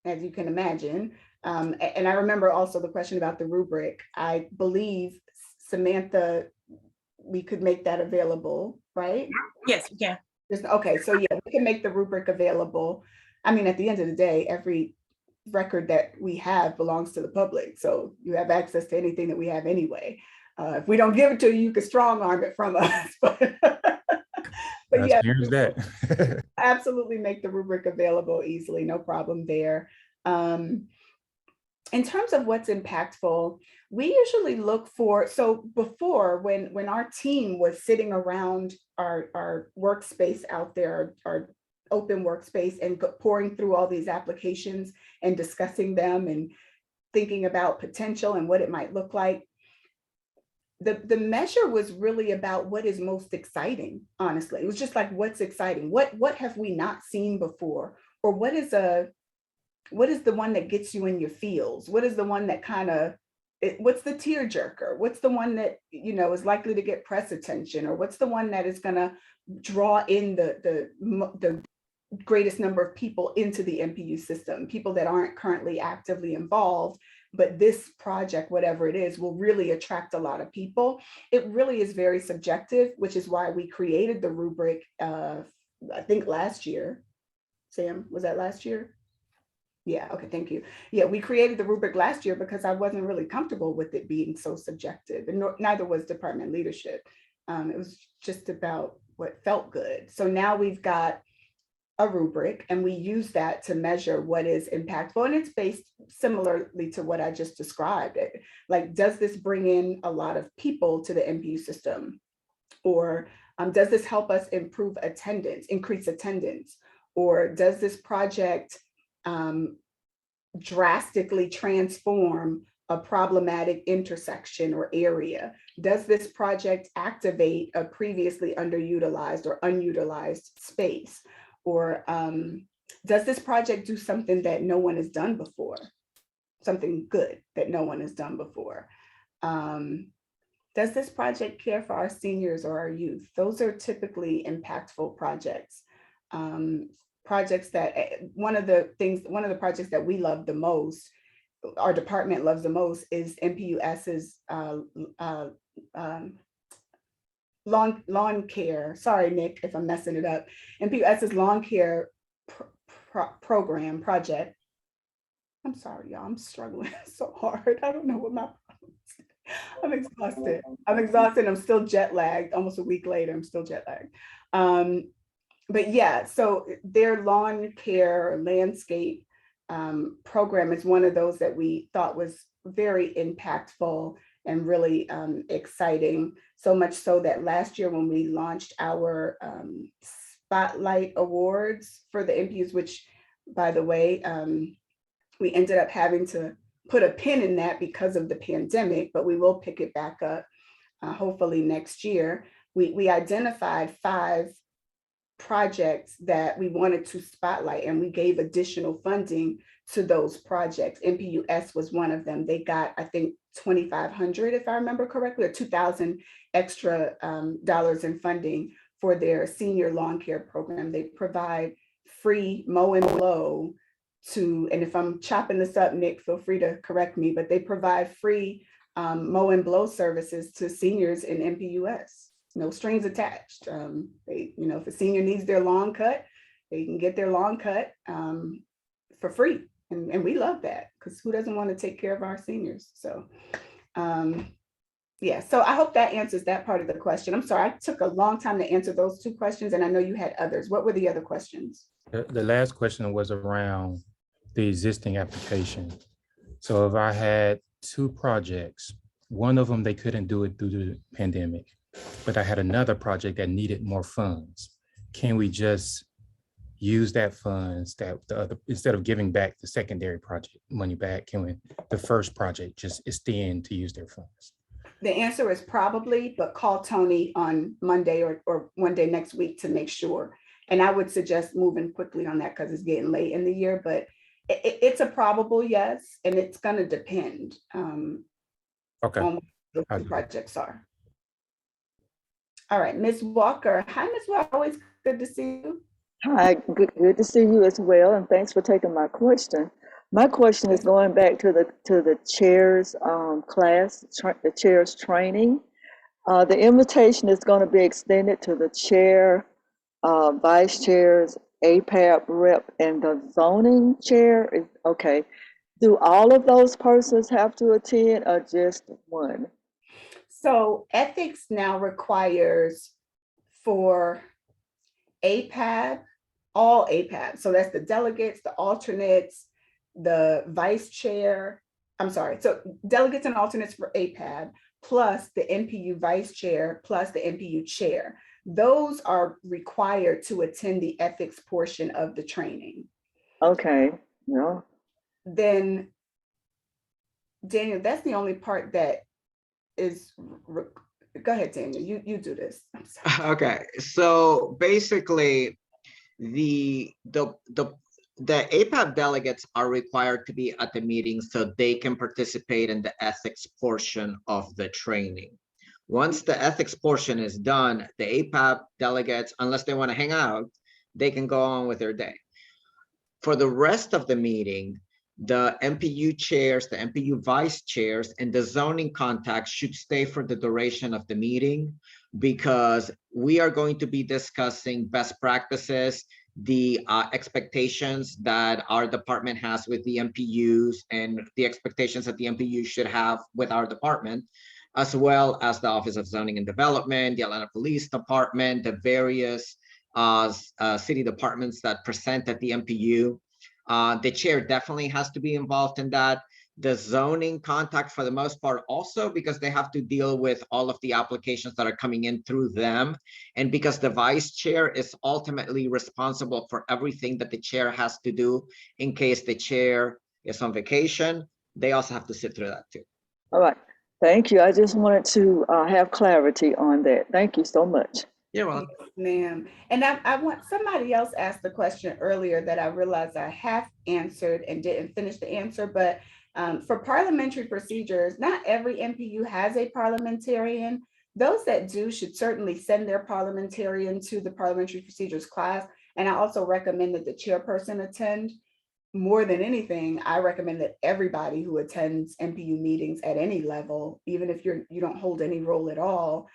as you can imagine. And I remember also the question about the rubric. I believe, Samantha, we could make that available, right? Yes, we can. Okay, so yeah, we can make the rubric available. I mean, at the end of the day, every record that we have belongs to the public. So you have access to anything that we have anyway. If we don't give it to you, you can strong arm it from us. But yeah, that. Absolutely make the rubric available easily, no problem there. In terms of what's impactful, we usually look for, so before when our team was sitting around our workspace out there, our open workspace, and pouring through all these applications and discussing them and thinking about potential and what it might look like, the measure was really about what is most exciting, honestly. It was just like, what's exciting? What have we not seen before? Or what is the one that gets you in your feels? What is the one that what's the tearjerker? What's the one that, is likely to get press attention? Or what's the one that is gonna draw in the greatest number of people into the MPU system, people that aren't currently actively involved, but this project, whatever it is, will really attract a lot of people. It really is very subjective, which is why we created the rubric, I think last year. Sam, was that last year? Yeah, okay, thank you. Yeah, we created the rubric last year because I wasn't really comfortable with it being so subjective, and neither was department leadership. It was just about what felt good. So now we've got a rubric, and we use that to measure what is impactful, and it's based similarly to what I just described. Like, does this bring in a lot of people to the MPU system? Or does this help us improve attendance, increase attendance? Or does this project drastically transform a problematic intersection or area? Does this project activate a previously underutilized or unutilized space? Or does this project do something that no one has done before? Something good that no one has done before? Does this project care for our seniors or our youth? Those are typically impactful projects. Projects that, one of the projects that we love the most, our department loves the most, is MPUS's lawn care. Sorry, Nick, if I'm messing it up. MPUS's lawn care project. I'm sorry, y'all. I'm struggling so hard. I don't know what my problem is. I'm exhausted. I'm still jet lagged. Almost a week later, I'm still jet lagged. But yeah, so their lawn care landscape program is one of those that we thought was very impactful and really exciting. So much so that last year when we launched our Spotlight Awards for the MPUs, which, by the way, we ended up having to put a pin in that because of the pandemic, but we will pick it back up hopefully next year. We identified 5 projects that we wanted to spotlight, and we gave additional funding to those projects. MPUS was one of them. They got, I think, $2,500, if I remember correctly, or $2,000 extra dollars in funding for their senior lawn care program. They provide free mow and blow to, and if I'm chopping this up, Nick, feel free to correct me, but they provide free mow and blow services to seniors in MPUS. No strings attached. If a senior needs their lawn cut, they can get their lawn cut for free. And we love that, because who doesn't want to take care of our seniors? So yeah, so I hope that answers that part of the question. I'm sorry, I took a long time to answer those 2 questions, and I know you had others. What were the other questions? The last question was around the existing application. So if I had 2 projects, one of them, they couldn't do it due to the pandemic, but I had another project that needed more funds. Can we just use that funds that the other, instead of giving back the secondary project money back, can we, the first project, just extend to use their funds? The answer is probably, but call Tony on Monday or one day next week to make sure. And I would suggest moving quickly on that because it's getting late in the year, but it's a probable yes, and it's going to depend Okay. on what the projects are. All right, Ms. Walker. Hi, Ms. Walker. Always good to see you. Hi, good to see you as well, and thanks for taking my question. My question is going back to the chairs class, the chairs training. The invitation is going to be extended to the chair, vice chairs, APAP rep, and the zoning chair. Okay. Do all of those persons have to attend, or just one? So ethics now requires for APAB, all APAB. So that's the delegates, the alternates, the vice chair. I'm sorry. So delegates and alternates for APAB, plus the MPU vice chair, plus the MPU chair. Those are required to attend the ethics portion of the training. Okay. Yeah. Then, Daniel, that's the only part that is, go ahead, Daniel, you do this. I'm sorry. Okay, so basically, the APAP delegates are required to be at the meeting so they can participate in the ethics portion of the training. Once the ethics portion is done, the APAP delegates, unless they want to hang out, they can go on with their day. For the rest of the meeting, the MPU chairs, the MPU vice chairs, and the zoning contacts should stay for the duration of the meeting, because we are going to be discussing best practices, the expectations that our department has with the MPUs, and the expectations that the MPU should have with our department, as well as the Office of Zoning and Development, the Atlanta Police Department, the various city departments that present at the MPU. The chair definitely has to be involved in that. The zoning contact for the most part also, because they have to deal with all of the applications that are coming in through them. And because the vice chair is ultimately responsible for everything that the chair has to do in case the chair is on vacation, they also have to sit through that too. All right, thank you. I just wanted to have clarity on that. Thank you so much. You're welcome. Yes, ma'am. And I want, somebody else asked the question earlier that I realized I half answered and didn't finish the answer, but for parliamentary procedures, not every MPU has a parliamentarian. Those that do should certainly send their parliamentarian to the parliamentary procedures class. And I also recommend that the chairperson attend. More than anything, I recommend that everybody who attends MPU meetings at any level, even if you don't hold any role at all,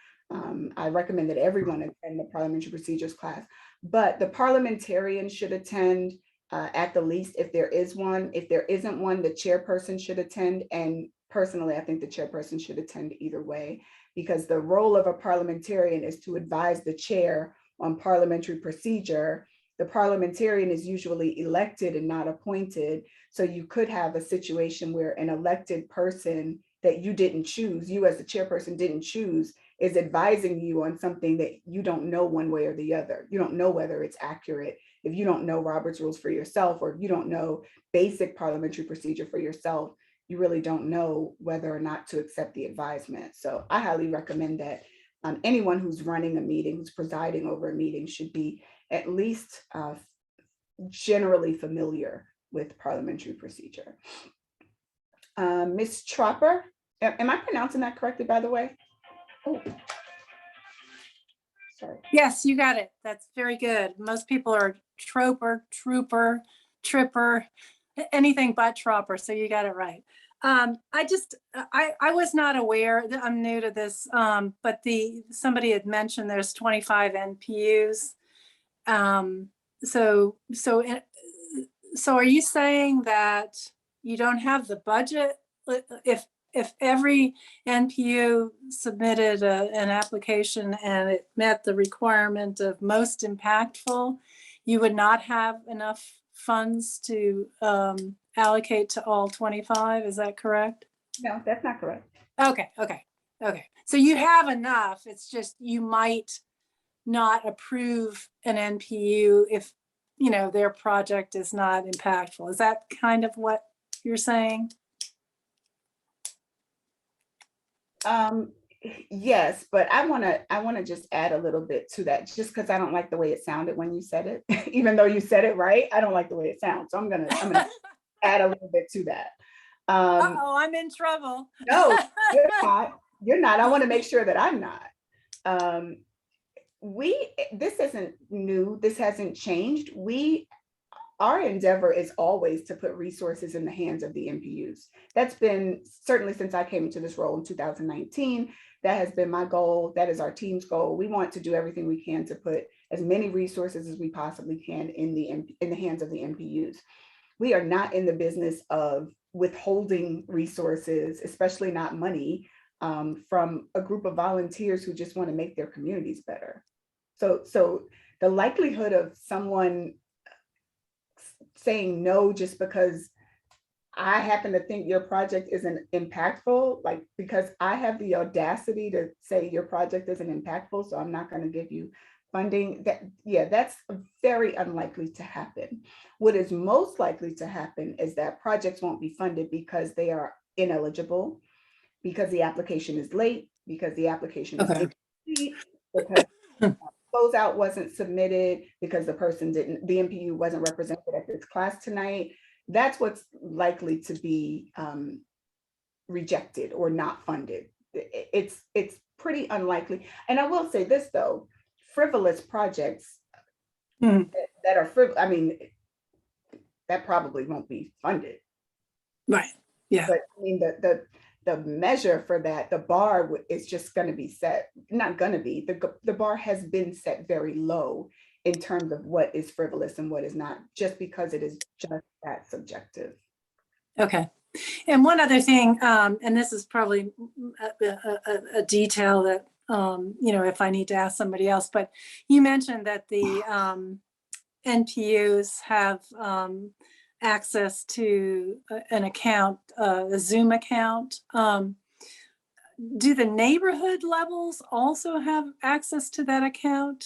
I recommend that everyone attend the parliamentary procedures class. But the parliamentarian should attend at the least, if there is one. If there isn't one, the chairperson should attend. And personally, I think the chairperson should attend either way, because the role of a parliamentarian is to advise the chair on parliamentary procedure. The parliamentarian is usually elected and not appointed. So you could have a situation where an elected person that you didn't choose, you as the chairperson didn't choose, is advising you on something that you don't know one way or the other. You don't know whether it's accurate. If you don't know Robert's rules for yourself, or if you don't know basic parliamentary procedure for yourself, you really don't know whether or not to accept the advisement. So I highly recommend that anyone who's running a meeting, who's presiding over a meeting, should be at least generally familiar with parliamentary procedure. Ms. Tropper, am I pronouncing that correctly, by the way? Oh. Sorry. Yes, you got it. That's very good. Most people are troper, trooper, tripper, anything but tropper. So you got it right. I was not aware that I'm new to this, but somebody had mentioned there's 25 NPUs. So are you saying that you don't have the budget? If every NPU submitted an application and it met the requirement of most impactful, you would not have enough funds to allocate to all 25? Is that correct? No, that's not correct. Okay. So you have enough. It's just you might not approve an NPU if their project is not impactful. Is that kind of what you're saying? Yes, but I want to just add a little bit to that, just because I don't like the way it sounded when you said it. Even though you said it right, I don't like the way it sounds. So I'm gonna add a little bit to that. Uh-oh, I'm in trouble. No, you're not. You're not. I want to make sure that I'm not. This isn't new. This hasn't changed. Our endeavor is always to put resources in the hands of the MPUs. That's been, certainly since I came into this role in 2019, that has been my goal. That is our team's goal. We want to do everything we can to put as many resources as we possibly can in the hands of the MPUs. We are not in the business of withholding resources, especially not money, from a group of volunteers who just want to make their communities better. So the likelihood of someone saying no just because I happen to think your project isn't impactful, like because I have the audacity to say your project isn't impactful, so I'm not going to give you funding, that's very unlikely to happen. What is most likely to happen is that projects won't be funded because they are ineligible, because the application is late, because the application is incomplete, because closeout wasn't submitted, because the MPU wasn't represented at this class tonight. That's what's likely to be rejected or not funded. It's pretty unlikely. And I will say this though, frivolous projects that that are I mean, that probably won't be funded. Right, yeah. But I mean, the measure for that, the bar is just going to be set, not going to be, the bar has been set very low in terms of what is frivolous and what is not, just because it is just that subjective. Okay. And one other thing, and this is probably a detail that, you know, if I need to ask somebody else, but you mentioned that the NPUs have access to an account, a Zoom account. Do the neighborhood levels also have access to that account?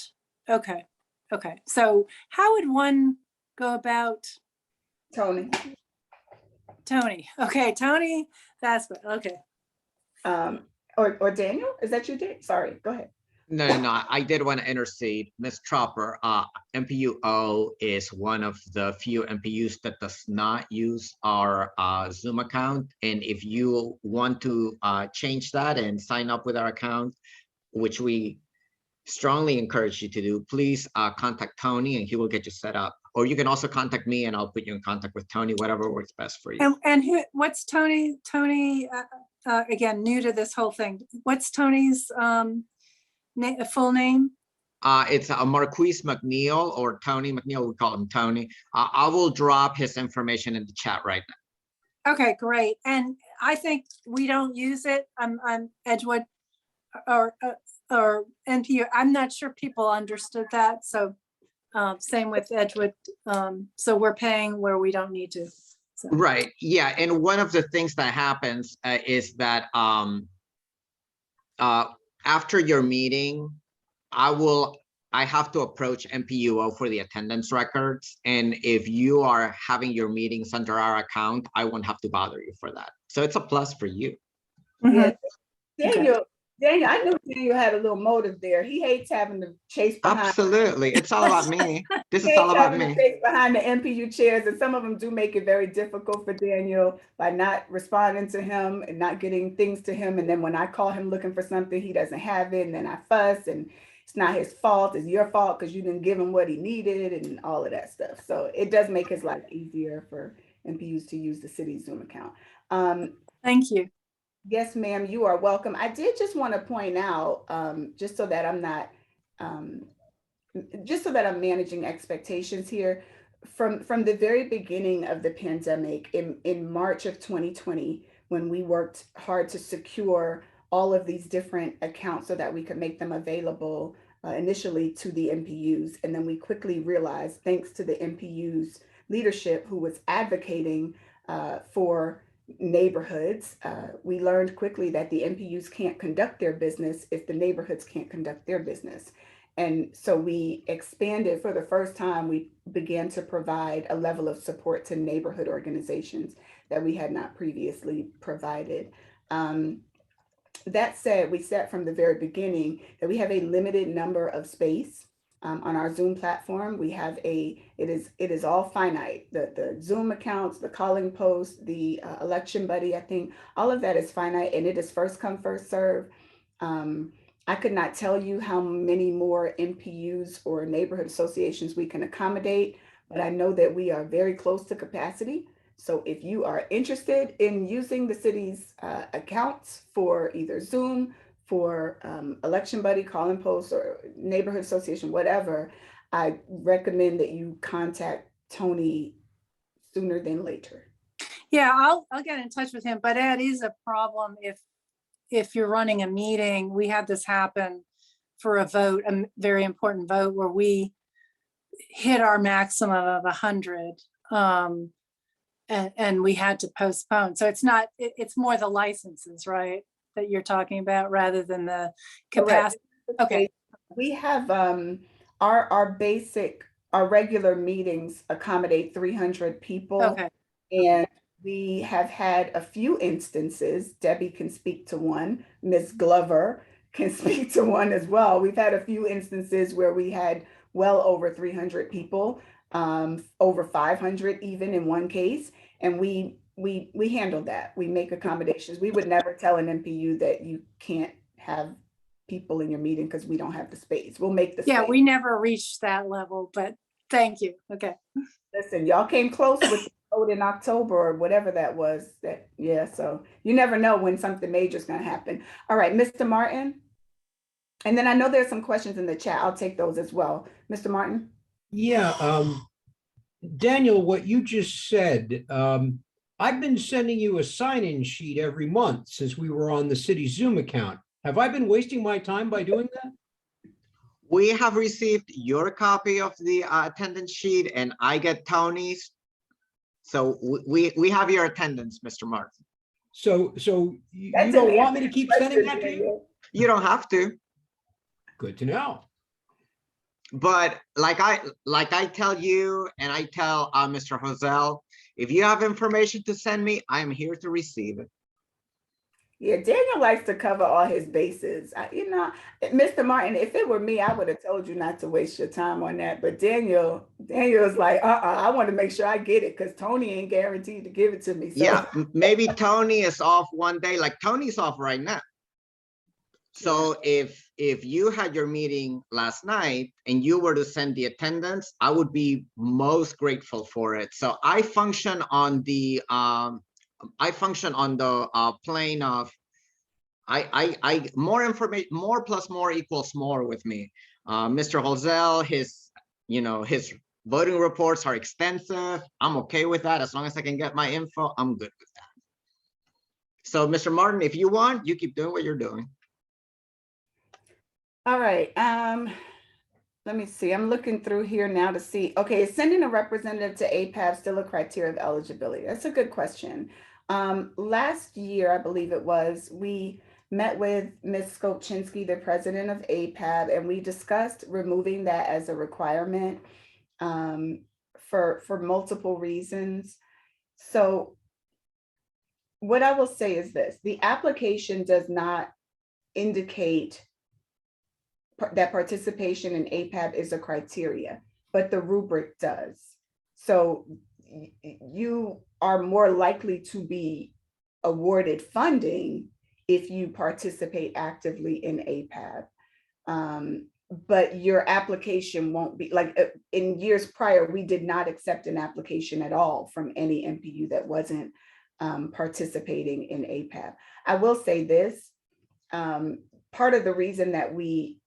Okay, okay. So how would one go about? Tony. Tony, okay, Tony, that's what, okay. Or Daniel, is that you, Dave? Sorry, go ahead. No, I did want to intercede. Ms. Tropper, MPU-O is one of the few MPUs that does not use our Zoom account. And if you want to change that and sign up with our account, which we strongly encourage you to do, please contact Tony and he will get you set up. Or you can also contact me and I'll put you in contact with Tony, whatever works best for you. And who, what's Tony, again, new to this whole thing. What's Tony's full name? It's Marquise McNeil or Tony McNeil, we call him Tony. I will drop his information in the chat right now. Okay, great. And I think we don't use it. I'm Edgewood or NPU. I'm not sure people understood that. So same with Edgewood. So we're paying where we don't need to. So. Right. Yeah. And one of the things that happens is that after your meeting, I have to approach MPU-O for the attendance records. And if you are having your meetings under our account, I won't have to bother you for that. So it's a plus for you. Yeah. Daniel, I knew Daniel had a little motive there. He hates having to chase behind. Absolutely. It's all about me. This is all about me. Chase behind the MPU chairs, and some of them do make it very difficult for Daniel by not responding to him and not getting things to him. And then when I call him looking for something, he doesn't have it, and then I fuss, and it's not his fault. It's your fault because you didn't give him what he needed and all of that stuff. So it does make his life easier for MPUs to use the city Zoom account. Thank you. Yes, ma'am, you are welcome. I did just want to point out, just so that I'm not, just so that I'm managing expectations here, from the very beginning of the pandemic in March of 2020, when we worked hard to secure all of these different accounts so that we could make them available initially to the MPUs. And then we quickly realized, thanks to the MPUs leadership who was advocating for neighborhoods, we learned quickly that the MPUs can't conduct their business if the neighborhoods can't conduct their business. And so we expanded. For the first time, we began to provide a level of support to neighborhood organizations that we had not previously provided. That said, we said from the very beginning that we have a limited number of space on our Zoom platform. We have it is all finite. The Zoom accounts, the calling post, the election buddy, I think all of that is finite, and it is first come, first serve. I could not tell you how many more MPUs or neighborhood associations we can accommodate, but I know that we are very close to capacity. So if you are interested in using the city's accounts for either Zoom, for election buddy, calling post, or neighborhood association, whatever, I recommend that you contact Tony sooner than later. Yeah, I'll get in touch with him, but that is a problem if you're running a meeting. We had this happen for a vote, a very important vote, where we hit our maximum of 100 and we had to postpone. So it's more the licenses, right, that you're talking about rather than the capacity. Correct. Okay. We have our regular meetings accommodate 300 people. Okay. And we have had a few instances, Debbie can speak to one, Ms. Glover can speak to one as well. We've had a few instances where we had well over 300 people, over 500 even in one case. And we handle that. We make accommodations. We would never tell an MPU that you can't have people in your meeting because we don't have the space. We'll make the space. Yeah, we never reached that level, but Thank you. Okay. Listen, y'all came close with the vote in October or whatever that was. That, yeah, so you never know when something major is going to happen. All right, Mr. Martin. And then I know there's some questions in the chat. I'll take those as well. Mr. Martin? Yeah, Daniel, what you just said, I've been sending you a sign-in sheet every month since we were on the city Zoom account. Have I been wasting my time by doing that? We have received your copy of the attendance sheet and I get Tony's. So we have your attendance, Mr. Martin. So you That's don't an want me to keep sending question, that to you? Daniel. You don't have to, Good to know. but like I tell you and I tell Mr. Hosel, if you have information to send me, I'm here to receive it. Yeah, Daniel likes to cover all his bases. You know, Mr. Martin, if it were me, I would have told you not to waste your time on that. But Daniel's like, I want to make sure I get it because Tony ain't guaranteed to give it to me. So. Yeah, maybe Tony is off one day, like Tony's off right now. So if you had your meeting last night and you were to send the attendance, I would be most grateful for it. So I function on the plane of I more information, more plus more equals more with me. Mr. Holzel, his voting reports are extensive. I'm okay with that. As long as I can get my info, I'm good with that. So Mr. Martin, if you want, you keep doing what you're doing. All right. Let me see. I'm looking through here now to see. Okay, is sending a representative to APAB still a criteria of eligibility? That's a good question. Last year, I believe it was, we met with Ms. Skopczynski, the president of APAB, and we discussed removing that as a requirement for multiple reasons. So what I will say is this: the application does not indicate that participation in APAB is a criteria, but the rubric does. So you are more likely to be awarded funding if you participate actively in APAB. But your application won't be, like in years prior, we did not accept an application at all from any MPU that wasn't participating in APAB. I will say this, part of the reason that we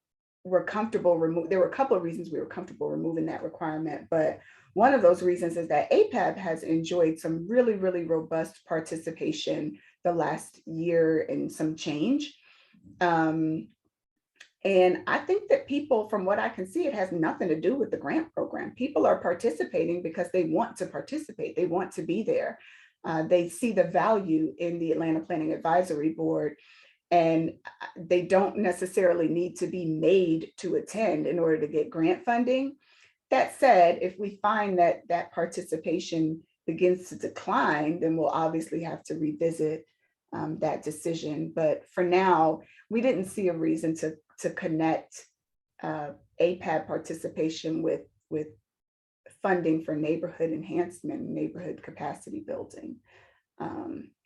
were comfortable there were a couple of reasons we were comfortable removing that requirement, but one of those reasons is that APAB has enjoyed some really, really robust participation the last year and some change. And I think that people, from what I can see, it has nothing to do with the grant program. People are participating because they want to participate. They want to be there. They see the value in the Atlanta Planning Advisory Board, and they don't necessarily need to be made to attend in order to get grant funding. That said, if we find that that participation begins to decline, then we'll obviously have to revisit that decision. But for now, we didn't see a reason to connect APAB participation with funding for neighborhood enhancement, neighborhood capacity building.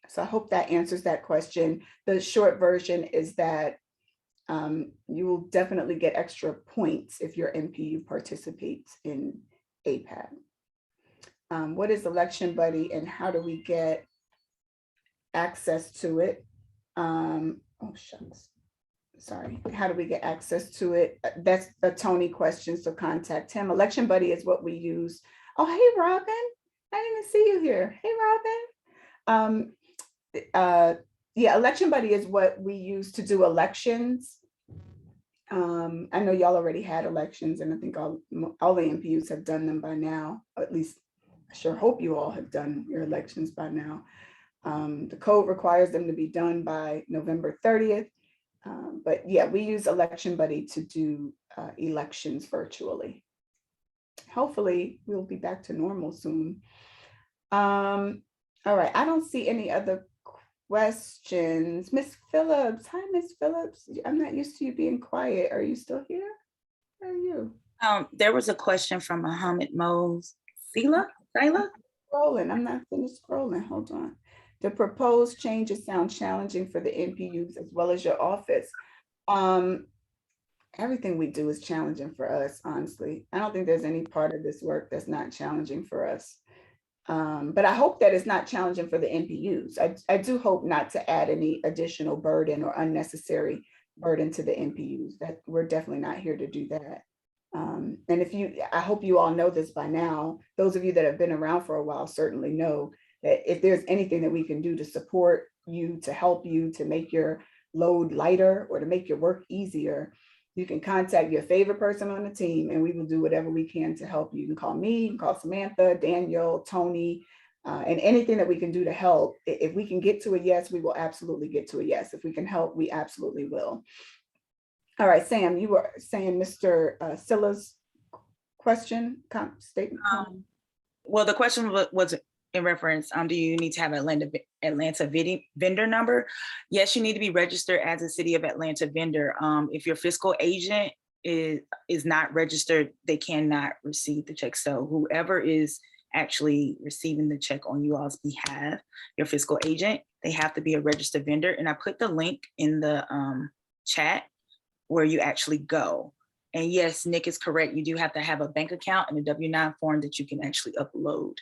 So I hope that answers that question. The short version is that you will definitely get extra points if your MPU participates in APAB. What is Election Buddy and how do we get access to it? Oh, shucks. Sorry. How do we get access to it? That's a Tony question, so contact him. Election Buddy is what we use. Oh, hey, Robin. I didn't even see you here. Hey, Robin. Yeah, Election Buddy is what we use to do elections. I know y'all already had elections, and I think all the MPUs have done them by now. At least I sure hope you all have done your elections by now. The code requires them to be done by November 30th. But yeah, we use Election Buddy to do elections virtually. Hopefully we'll be back to normal soon. All right, I don't see any other questions. Miss Phillips, hi, Miss Phillips. I'm not used to you being quiet. Are you still here? Where are you? There was a question from Muhammad Mose. Sila? Scrolling, I'm not finished scrolling, hold on. The proposed changes sound challenging for the MPUs as well as your office. everything we do is challenging for us, honestly. I don't think there's any part of this work that's not challenging for us. But I hope that it's not challenging for the NPUs. I do hope not to add any additional burden or unnecessary burden to the NPUs. That we're definitely not here to do that. And I hope you all know this by now. Those of you that have been around for a while certainly know that if there's anything that we can do to support you, to help you, to make your load lighter or to make your work easier, you can contact your favorite person on the team and we will do whatever we can to help you. You can call me, you can call Samantha, Daniel, Tony, and anything that we can do to help. If we can get to a yes, we will absolutely get to a yes. If we can help, we absolutely will. All right, Sam, you were saying Mr. Silla's question, statement? Well, the question was in reference, do you need to have Atlanta vendor number? Yes, you need to be registered as a City of Atlanta vendor. If your fiscal agent is not registered, they cannot receive the check. So whoever is actually receiving the check on you all's behalf, your fiscal agent, they have to be a registered vendor. And I put the link in the chat where you actually go. And yes, Nick is correct. You do have to have a bank account and a W-9 form that you can actually upload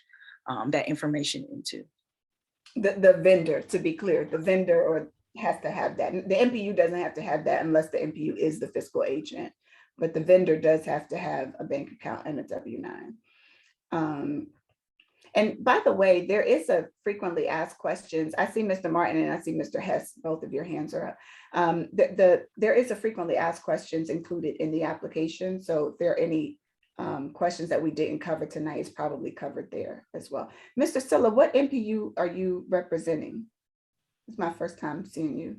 that information into. The vendor, to be clear, the vendor has to have that. The NPU doesn't have to have that unless the NPU is the fiscal agent, but the vendor does have to have a bank account and a W-9. And by the way, there is a frequently asked questions. I see Mr. Martin and I see Mr. Hess, both of your hands are up. There is a frequently asked questions included in the application. So if there are any questions that we didn't cover tonight, it's probably covered there as well. Mr. Silla, what NPU are you representing? It's my first time seeing you.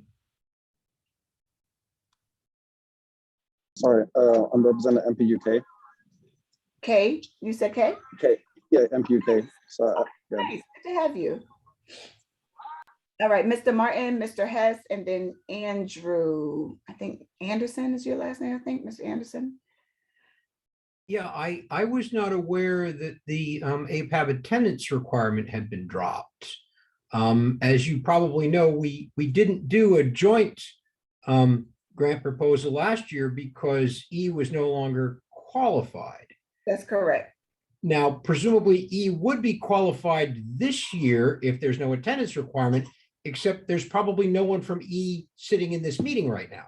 Sorry, I'm representing MPUK. K, you said K? K, yeah, MPUK. So, yeah. Nice, good to have you. All right, Mr. Martin, Mr. Hess, and then Andrew. I think Anderson is your last name, I think, Mr. Anderson. Yeah, I was not aware that the APAB attendance requirement had been dropped. As you probably know, we didn't do a joint grant proposal last year because E was no longer qualified. That's correct. Now, presumably E would be qualified this year if there's no attendance requirement, except there's probably no one from E sitting in this meeting right now.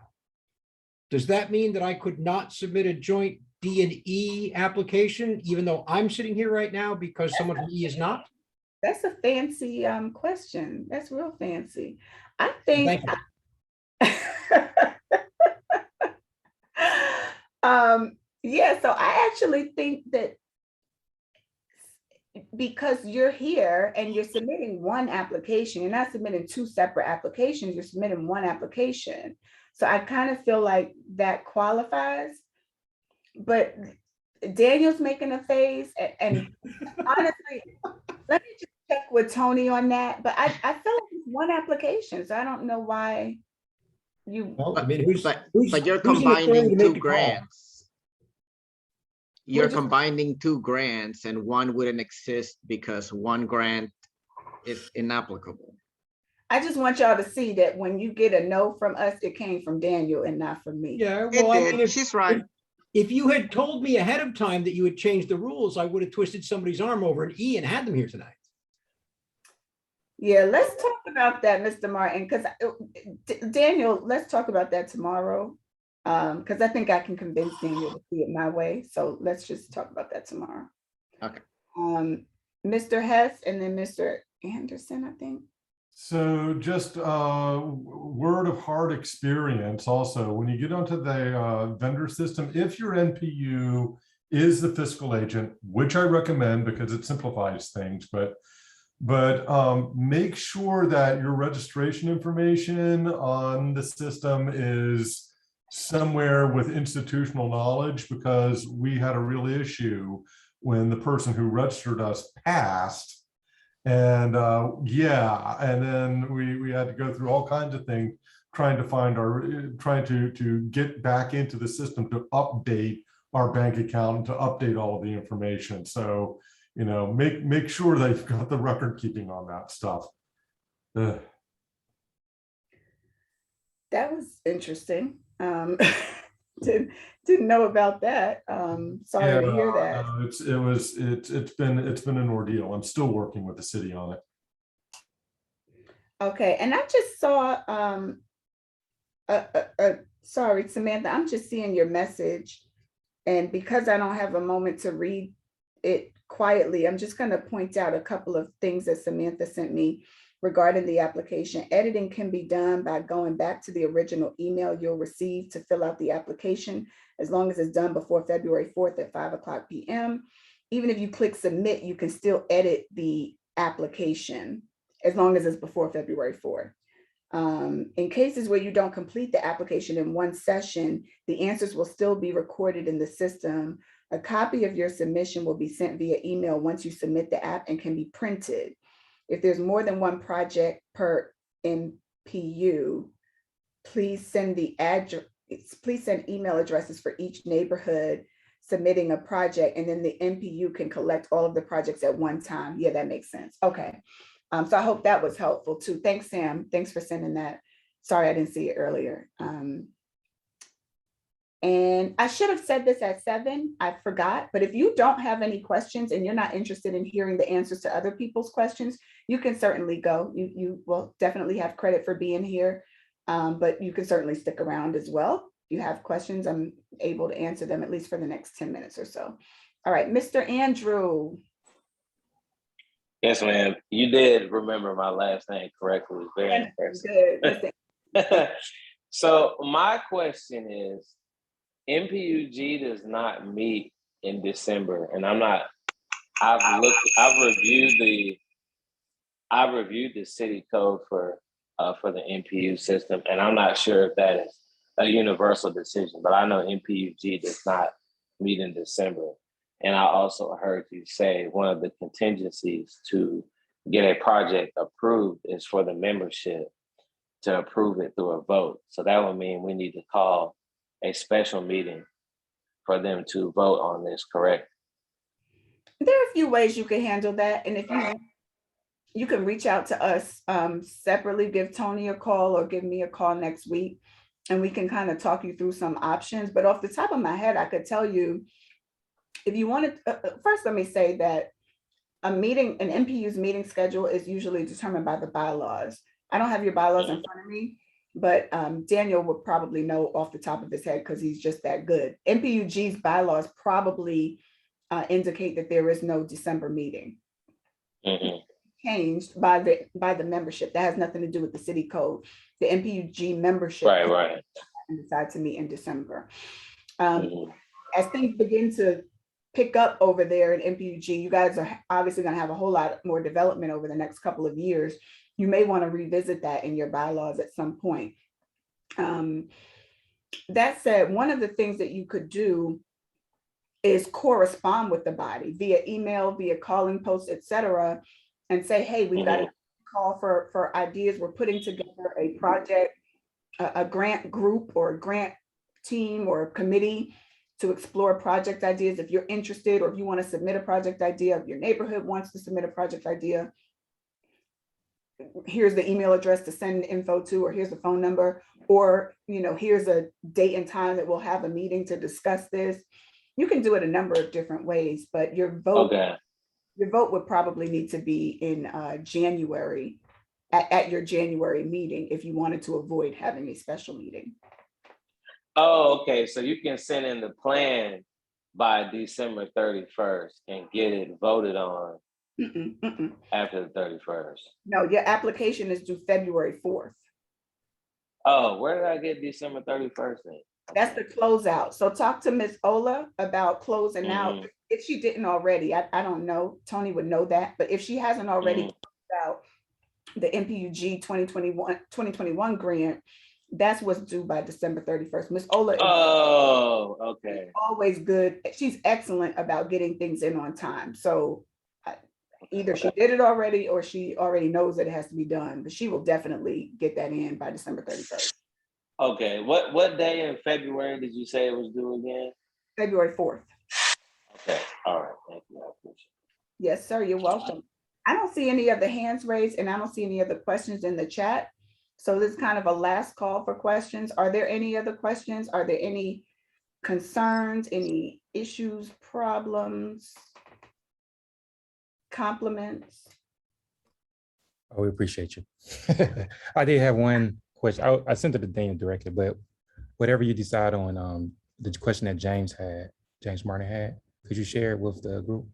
Does that mean that I could not submit a joint D and E application, even though I'm sitting here right now because someone from E is not? That's a fancy question. That's real fancy. I think, yeah, so I actually think that because you're here and you're submitting one application, you're not submitting two separate applications, you're submitting one application. So I kind of feel like that qualifies. But Daniel's making a face, and honestly, let me just check with Tony on that. But I feel like it's one application, so I don't know why you. Well, I mean, but you're who's the authority to combining make two the call? grants. You're Who's it? combining two grants, and one wouldn't exist because one grant is inapplicable. I just want y'all to see that when you get a no from us, it came from Daniel and not from me. Yeah, It well, I did. mean, She's right. if you had told me ahead of time that you had changed the rules, I would have twisted somebody's arm over an E and had them here tonight. Yeah, let's talk about that, Mr. Martin, because Daniel, let's talk about that tomorrow. Because I think I can convince Daniel to see it my way. So let's just talk about that tomorrow. Okay. Mr. Hess and then Mr. Anderson, I think. So just word of heart experience also, when you get onto the vendor system, if your NPU is the fiscal agent, which I recommend because it simplifies things, but make sure that your registration information on the system is somewhere with institutional knowledge, because we had a real issue when the person who registered us passed. And yeah, and then we had to go through all kinds of things trying to get back into the system to update our bank account and to update all of the information. So, you know, make sure that you've got the record keeping on that stuff. Ugh. That was interesting. Didn't know about that. Sorry to hear Yeah, that. no, it's been an ordeal. I'm still working with the city on it. Okay, and I just saw, sorry, Samantha, I'm just seeing your message. And because I don't have a moment to read it quietly, I'm just gonna point out a couple of things that Samantha sent me regarding the application. Editing can be done by going back to the original email you'll receive to fill out the application, as long as it's done before February 4th at 5:00 p.m. Even if you click submit, you can still edit the application as long as it's before February 4th. In cases where you don't complete the application in one session, the answers will still be recorded in the system. A copy of your submission will be sent via email once you submit the app and can be printed. If there's more than one project per NPU, please send email addresses for each neighborhood submitting a project, and then the NPU can collect all of the projects at one time. Yeah, that makes sense. Okay. So I hope that was helpful too. Thanks, Sam. Thanks for sending that. Sorry, I didn't see it earlier. And I should have said this at 7, I forgot, but if you don't have any questions and you're not interested in hearing the answers to other people's questions, you can certainly go. You will definitely have credit for being here, but you can certainly stick around as well. If you have questions, I'm able to answer them at least for the next 10 minutes or so. All right, Mr. Andrew. Yes, ma'am. You did remember my last name correctly. Very impressive. Good. So my question is, NPUG does not meet in December, and I've reviewed the city code for the NPU system, and I'm not sure if that is a universal decision, but I know NPUG does not meet in December. And I also heard you say one of the contingencies to get a project approved is for the membership to approve it through a vote. So that would mean we need to call a special meeting for them to vote on this, correct? There are a few ways you can handle that. And if you can reach out to us separately, give Tony a call or give me a call next week, and we can kind of talk you through some options. But off the top of my head, I could tell you, if you wanted, first let me say that an NPU's meeting schedule is usually determined by the bylaws. I don't have your bylaws in front of me, but Daniel would probably know off the top of his head because he's just that good. NPUG's bylaws probably indicate that there is no December meeting. Changed by the membership. That has nothing to do with the city code. The NPUG membership right. And decide to meet in December. As things begin to pick up over there in NPUG, you guys are obviously going to have a whole lot more development over the next couple of years. You may want to revisit that in your bylaws at some point. That said, one of the things that you could do is correspond with the body via email, via calling posts, etc., and say, hey, we've got a call for ideas. We're putting together a project, a grant group or a grant team or committee to explore project ideas. If you're interested, or if you want to submit a project idea, if your neighborhood wants to submit a project idea, here's the email address to send info to, or here's the phone number, or here's a date and time that we'll have a meeting to discuss this. You can do it a number of different ways, but your vote would probably need to be in January, at your January meeting, if you wanted to avoid having a special meeting. Oh, okay. So you can send in the plan by December 31st and get it voted on after the 31st. No, your application is due February 4th. Oh, where did I get December 31st in? That's the closeout. So talk to Ms. Ola about closing out. If she didn't already, I don't know, Tony would know that, but if she hasn't already closed out the NPUG 2021 grant, that's what's due by December 31st. Ms. Ola is always good. She's excellent about getting things in on time. So either she did it already or she already knows that it has to be done, but she will definitely get that in by December 31st. Okay, what day in February did you say it was due again? February 4th. Okay, all right, thank you, I appreciate it. Yes, sir, you're welcome. I don't see any of the hands raised and I don't see any of the questions in the chat. So this is kind of a last call for questions. Are there any other questions? Are there any concerns, any issues, problems, compliments? Oh, we appreciate you. I did have one question. I sent it to Dana directly, but whatever you decide on, the question that James Martin had, could you share it with the group?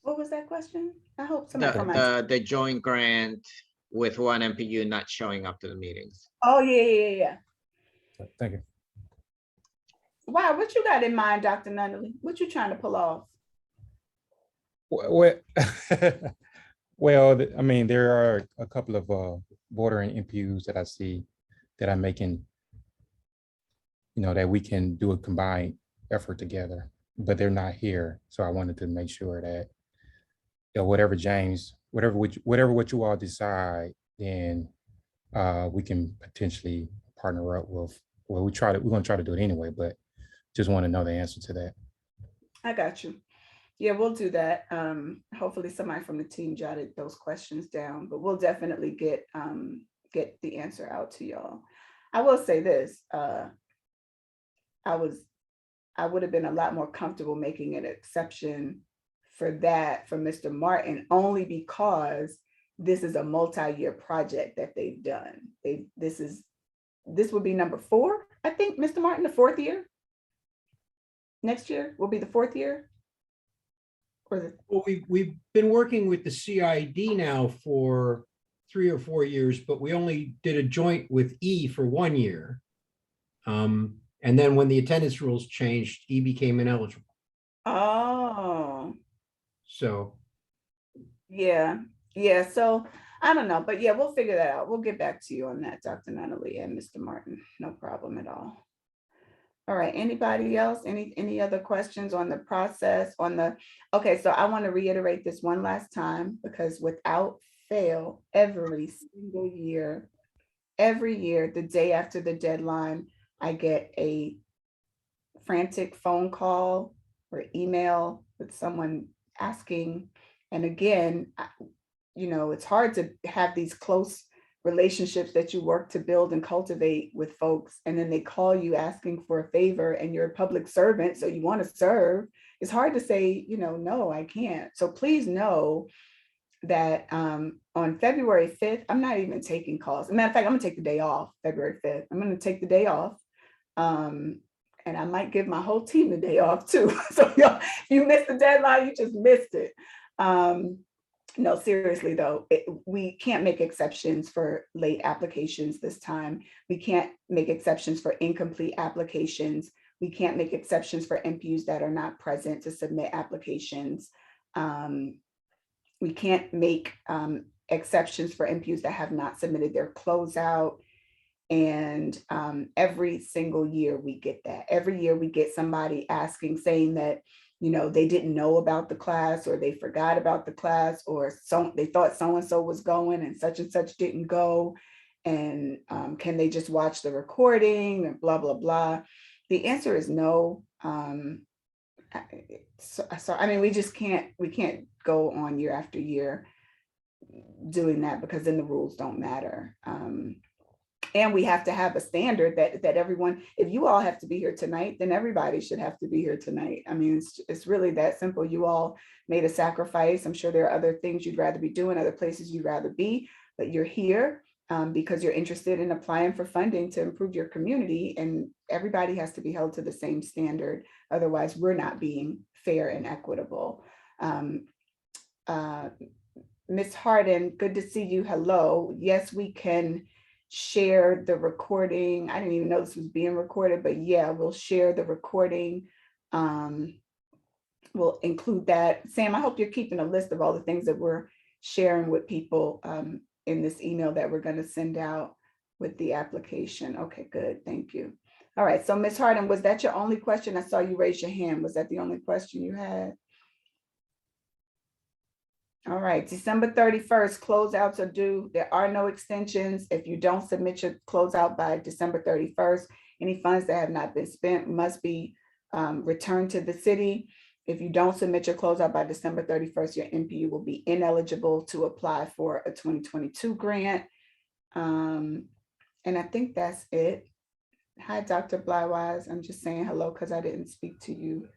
What was that question? I hope somebody from my. The joint grant with one MPU not showing up to the meetings. Oh, yeah. Thank you. Wow, what you got in mind, Dr. Nunnally? What you trying to pull off? Well, well, I mean, there are a couple of bordering MPUs that I see that I'm making, that we can do a combined effort together, but they're not here. So I wanted to make sure that whatever what you all decide, then we can potentially partner up with. Well, we're going to try to do it anyway, but just want to know the answer to that. I got you. Yeah, we'll do that. Hopefully somebody from the team jotted those questions down, but we'll definitely get the answer out to y'all. I will say this, I would have been a lot more comfortable making an exception for that for Mr. Martin, only because this is a multi-year project that they've done. This would be number 4, I think, Mr. Martin, the 4th year. Next year will be the 4th year. Well, we've been working with the CID now for 3 or 4 years, but we only did a joint with E for 1 year. And then when the attendance rules changed, E became ineligible. Oh. So. Yeah. So I don't know, but yeah, we'll figure that out. We'll get back to you on that, Dr. Nunnally and Mr. Martin. No problem at all. All right, anybody else? Any other questions on the process okay, so I want to reiterate this one last time, because without fail, every single year, the day after the deadline, I get a frantic phone call or email with someone asking. And again, it's hard to have these close relationships that you work to build and cultivate with folks, and then they call you asking for a favor, and you're a public servant, so you want to serve. It's hard to say, no, I can't. So please know that on February 5th, I'm not even taking calls. As a matter of fact, I'm gonna take the day off, February 5th. I'm gonna take the day off. And I might give my whole team the day off too. So if you missed the deadline, you just missed it. No, seriously though, we can't make exceptions for late applications this time. We can't make exceptions for incomplete applications. We can't make exceptions for MPUs that are not present to submit applications. We can't make exceptions for MPUs that have not submitted their closeout. And every single year we get that. Every year we get somebody asking, saying that they didn't know about the class, or they forgot about the class, or they thought so-and-so was going and such didn't go. And can they just watch the recording and blah, blah, blah. The answer is no. So I mean, we can't go on year after year doing that, because then the rules don't matter. And we have to have a standard that everyone, if you all have to be here tonight, then everybody should have to be here tonight. I mean, it's really that simple. You all made a sacrifice. I'm sure there are other things you'd rather be doing, other places you'd rather be, but you're here because you're interested in applying for funding to improve your community, and everybody has to be held to the same standard. Otherwise, we're not being fair and equitable. Ms. Harden, good to see you. Hello. Yes, we can share the recording. I didn't even know this was being recorded, but yeah, we'll share the recording. We'll include that. Sam, I hope you're keeping a list of all the things that we're sharing with people in this email that we're going to send out with the application. Okay, good. Thank you. All right. So Ms. Harden, was that your only question? I saw you raise your hand. Was that the only question you had? All right, December 31st, closeouts are due. There are no extensions. If you don't submit your closeout by December 31st, any funds that have not been spent must be returned to the city. If you don't submit your closeout by December 31st, your MPU will be ineligible to apply for a 2022 grant. And I think that's it. Hi, Dr. Blywise. I'm just saying hello because I didn't speak to you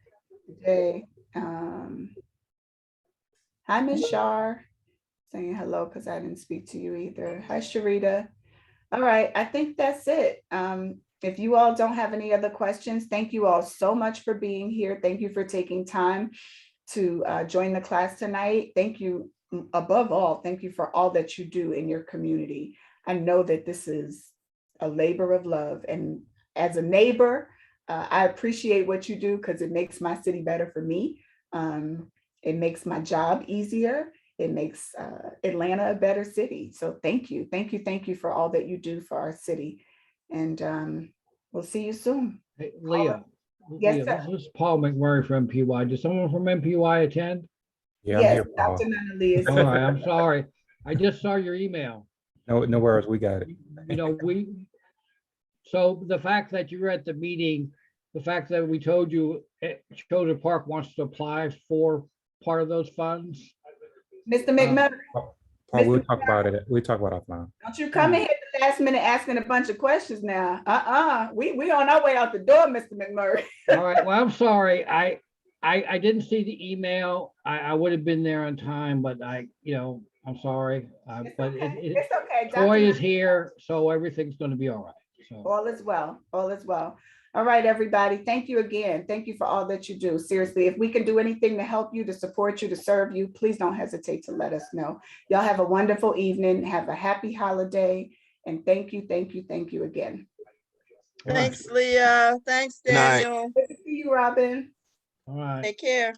today. Hi, Miss Shar. Saying hello because I didn't speak to you either. Hi, Sharita. All right, I think that's it. If you all don't have any other questions, thank you all so much for being here. Thank you for taking time to join the class tonight. Thank you, above all, thank you for all that you do in your community. I know that this is a labor of love, and as a neighbor, I appreciate what you do because it makes my city better for me. It makes my job easier. It makes Atlanta a better city. So thank you. Thank you. Thank you for all that you do for our city. And we'll see you soon. Hey, Leah. Yes, Leah, sir. this is Paul McMurray from MPY. Did someone from MPY attend? Yeah, I'm Yes, here, Paul. Dr. Nunley is. All right, I'm sorry. I just saw your email. No worries, we got it. You know, so the fact that you were at the meeting, the fact that we told you Chosen Park wants to apply for part of those funds. Mr. McMurray, Paul, we'll talk about it. We'll talk about it offline. don't you come in here at the last minute asking a bunch of questions now. We on our way out the door, Mr. McMurray. All right, well, I'm sorry. I didn't see the email. I would have been there on time, but I'm sorry. But It's okay. Troy Dr. is here, so everything's gonna be all right. So, All is well. All is well. All right, everybody. Thank you again. Thank you for all that you do. Seriously, if we can do anything to help you, to support you, to serve you, please don't hesitate to let us know. Y'all have a wonderful evening. Have a happy holiday. And thank you, thank you, thank you again. Thanks, Leah. Thanks, Good night. Daniel. Good to see you, Robin. all right. Take care.